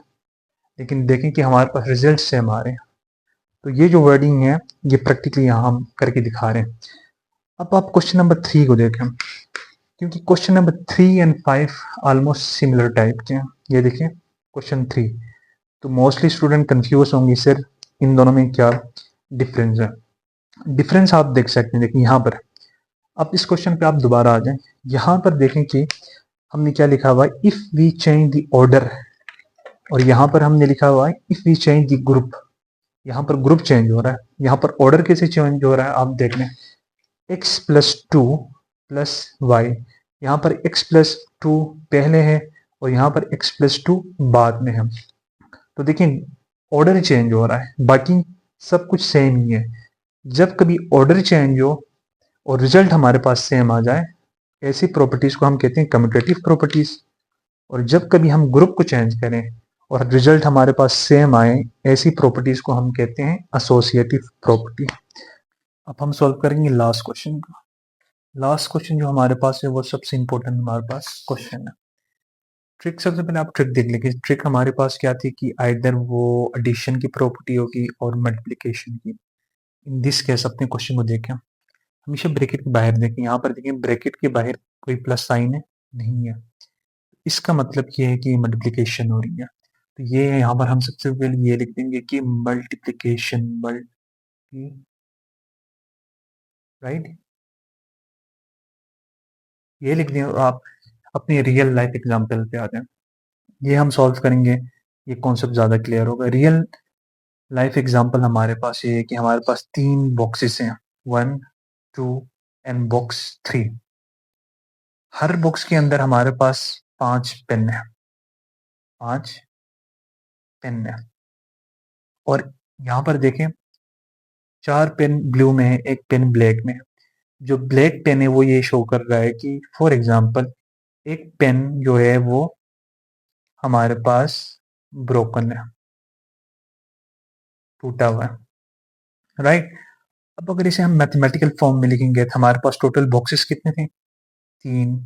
लेकिन देखें कि हमारे पास रिजल्ट सेम आ रहे हैं। तो ये जो वर्डिंग है ये प्रैक्टिकली यहाँ हम करके दिखा रहे हैं। अब आप क्वेश्चन नंबर 3 को देखें, क्योंकि question number 3 and 5 almost similar type के हैं। ये देखें क्वेश्चन 3, तो मोस्टली स्टूडेंट कंफ्यूज होंगे सर इन दोनों में क्या डिफरेंस है। डिफरेंस आप देख सकते हैं, देखिए यहाँ पर। अब इस क्वेश्चन पे आप दोबारा आ जाएं, यहाँ पर देखें कि हमने क्या लिखा हुआ है, if we change the order, और यहाँ पर हमने लिखा हुआ है if we change the group. यहाँ पर ग्रुप चेंज हो रहा है, यहाँ पर ऑर्डर कैसे चेंज हो रहा है आप देख लें, x + 2 + y। यहाँ पर x + 2 पहले है और यहाँ पर x + 2 बाद में है। तो देखिए ऑर्डर चेंज हो रहा है, बाकी सब कुछ सेम ही है। जब कभी ऑर्डर चेंज हो और रिजल्ट हमारे पास सेम आ जाए, ऐसी प्रॉपर्टीज को हम कहते हैं कम्यूटेटिव प्रॉपर्टीज। और जब कभी हम ग्रुप को चेंज करें और रिजल्ट हमारे पास सेम आए, ऐसी प्रॉपर्टीज को हम कहते हैं एसोसिएटिव प्रॉपर्टी। अब हम सॉल्व करेंगे लास्ट क्वेश्चन को। लास्ट क्वेश्चन जो हमारे पास है वो सबसे इंपॉर्टेंट हमारे पास क्वेश्चन है। ट्रिक, सबसे पहले आप ट्रिक देख लेंगे। ट्रिक हमारे पास क्या थी कि आइदर वो एडिशन की प्रॉपर्टी होगी और मल्टीप्लिकेशन की। इन दिस केस अपने क्वेश्चन को देखें, हमेशा ब्रैकेट के बाहर देखें। यहाँ पर देखें ब्रैकेट के बाहर कोई प्लस साइन है नहीं है, इसका मतलब ये है कि मल्टीप्लिकेशन हो रही है। तो ये यहाँ पर हम सबसे पहले ये लिख देंगे कि मल्टीप्लिकेशन, मल्टी, राइट, ये लिख दें। और आप अपनी रियल लाइफ एग्जांपल पे आ जाएं, ये हम सॉल्व करेंगे, ये कॉन्सेप्ट ज़्यादा क्लियर होगा। रियल लाइफ एग्जांपल हमारे पास ये है कि हमारे पास 3 बॉक्सेस हैं, 1, 2 एंड बॉक्स 3। हर बॉक्स के अंदर हमारे पास 5 पेन है, 5 पेन है। और यहाँ पर देखें 4 पेन ब्लू में है, एक पेन ब्लैक में है। जो ब्लैक पेन है वो ये शो कर रहा है कि फॉर एग्जांपल एक पेन जो है वो हमारे पास ब्रोकन है, टूटा हुआ है, राइट। अब अगर इसे हम मैथमेटिकल फॉर्म में लिखेंगे तो हमारे पास टोटल बॉक्सेस कितने थे, 3,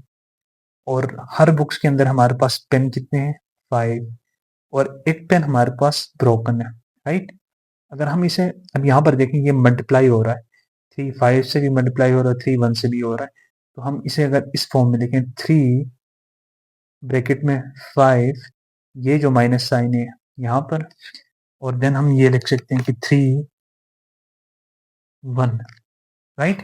और हर बुक्स के अंदर हमारे पास पेन कितने हैं, 5, और एक पेन हमारे पास ब्रोकन है, राइट। अगर हम इसे अब यहाँ पर देखें ये मल्टीप्लाई हो रहा है, 3 5 से भी मल्टीप्लाई हो रहा है, 3 1 से भी हो रहा है। तो हम इसे अगर इस फॉर्म में लिखें 3 ब्रैकेट में 5, ये जो माइनस साइन है यहाँ पर, और देन हम ये लिख सकते हैं कि 3 1, राइट।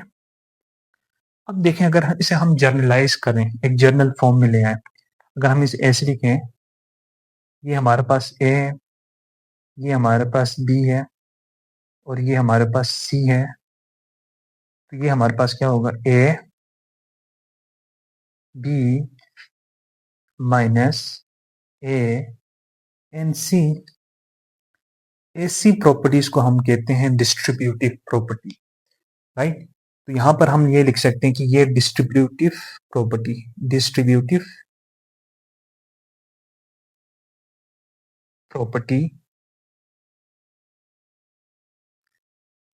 अब देखें अगर इसे हम जर्नलाइज करें, एक जर्नल फॉर्म में ले आए, अगर हम इसे ऐसे लिखें, ये हमारे पास ए, ये हमारे पास बी है और ये हमारे पास सी है, तो ये हमारे पास क्या होगा, A B minus a n c. ऐसी प्रॉपर्टीज को हम कहते हैं डिस्ट्रीब्यूटिव प्रॉपर्टी, राइट। तो यहां पर हम ये लिख सकते हैं कि ये डिस्ट्रीब्यूटिव प्रॉपर्टी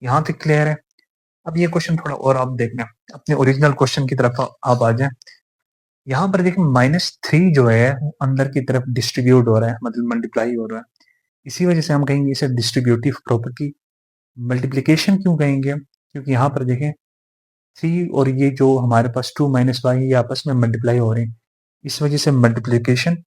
यहां तक क्लियर है। अब ये क्वेश्चन थोड़ा और आप देखना, अपने ओरिजिनल क्वेश्चन की तरफ आप आ जाए। यहाँ पर देखिए -3 जो है अंदर की तरफ डिस्ट्रीब्यूट हो रहा है, मतलब मल्टीप्लाई हो रहा है, इसी वजह से हम कहेंगे इसे डिस्ट्रीब्यूटिव प्रॉपर्टी। मल्टीप्लिकेशन क्यों कहेंगे, क्योंकि यहाँ पर देखें 3 और ये जो हमारे पास 2 माइनस वाई ये आपस में मल्टीप्लाई हो रहे हैं, इस वजह से मल्टीप्लिकेशन।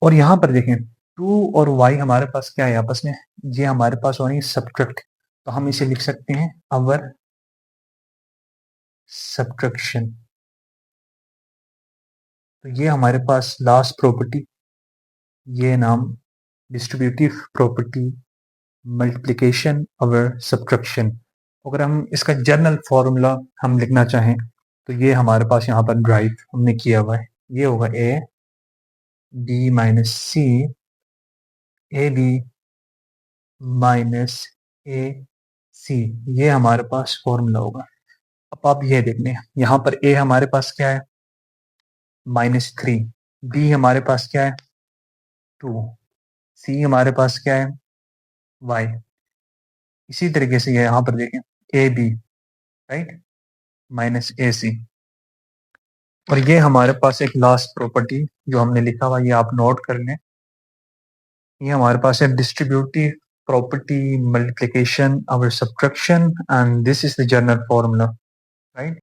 और यहाँ पर देखें 2 और y हमारे पास क्या है आपस में, ये हमारे पास हो रही है सब्ट्रैक्ट, तो हम इसे लिख सकते हैं अवर सब्ट्रैक्शन। तो ये हमारे पास लास्ट प्रॉपर्टी, ये नाम डिस्ट्रीब्यूटिव प्रॉपर्टी मल्टीप्लिकेशन अवर सब्ट्रैक्शन। अगर हम इसका जनरल फॉर्मूला हम लिखना चाहें तो ये हमारे पास यहाँ पर ड्राइव हमने किया हुआ है, ये होगा A B minus C, A B minus A C, ये हमारे पास फॉर्मूला होगा। अब आप ये देख लें, यहाँ पर ए हमारे पास क्या है -3, बी हमारे पास क्या है 2, सी हमारे पास क्या है y। इसी तरीके से ये यहाँ पर देखें A B, right, minus A सी। और ये हमारे पास एक लास्ट प्रॉपर्टी जो हमने लिखा हुआ, ये आप नोट कर लें, ये हमारे पास है distributive property multiplication our subtraction, and this is the general formula, right.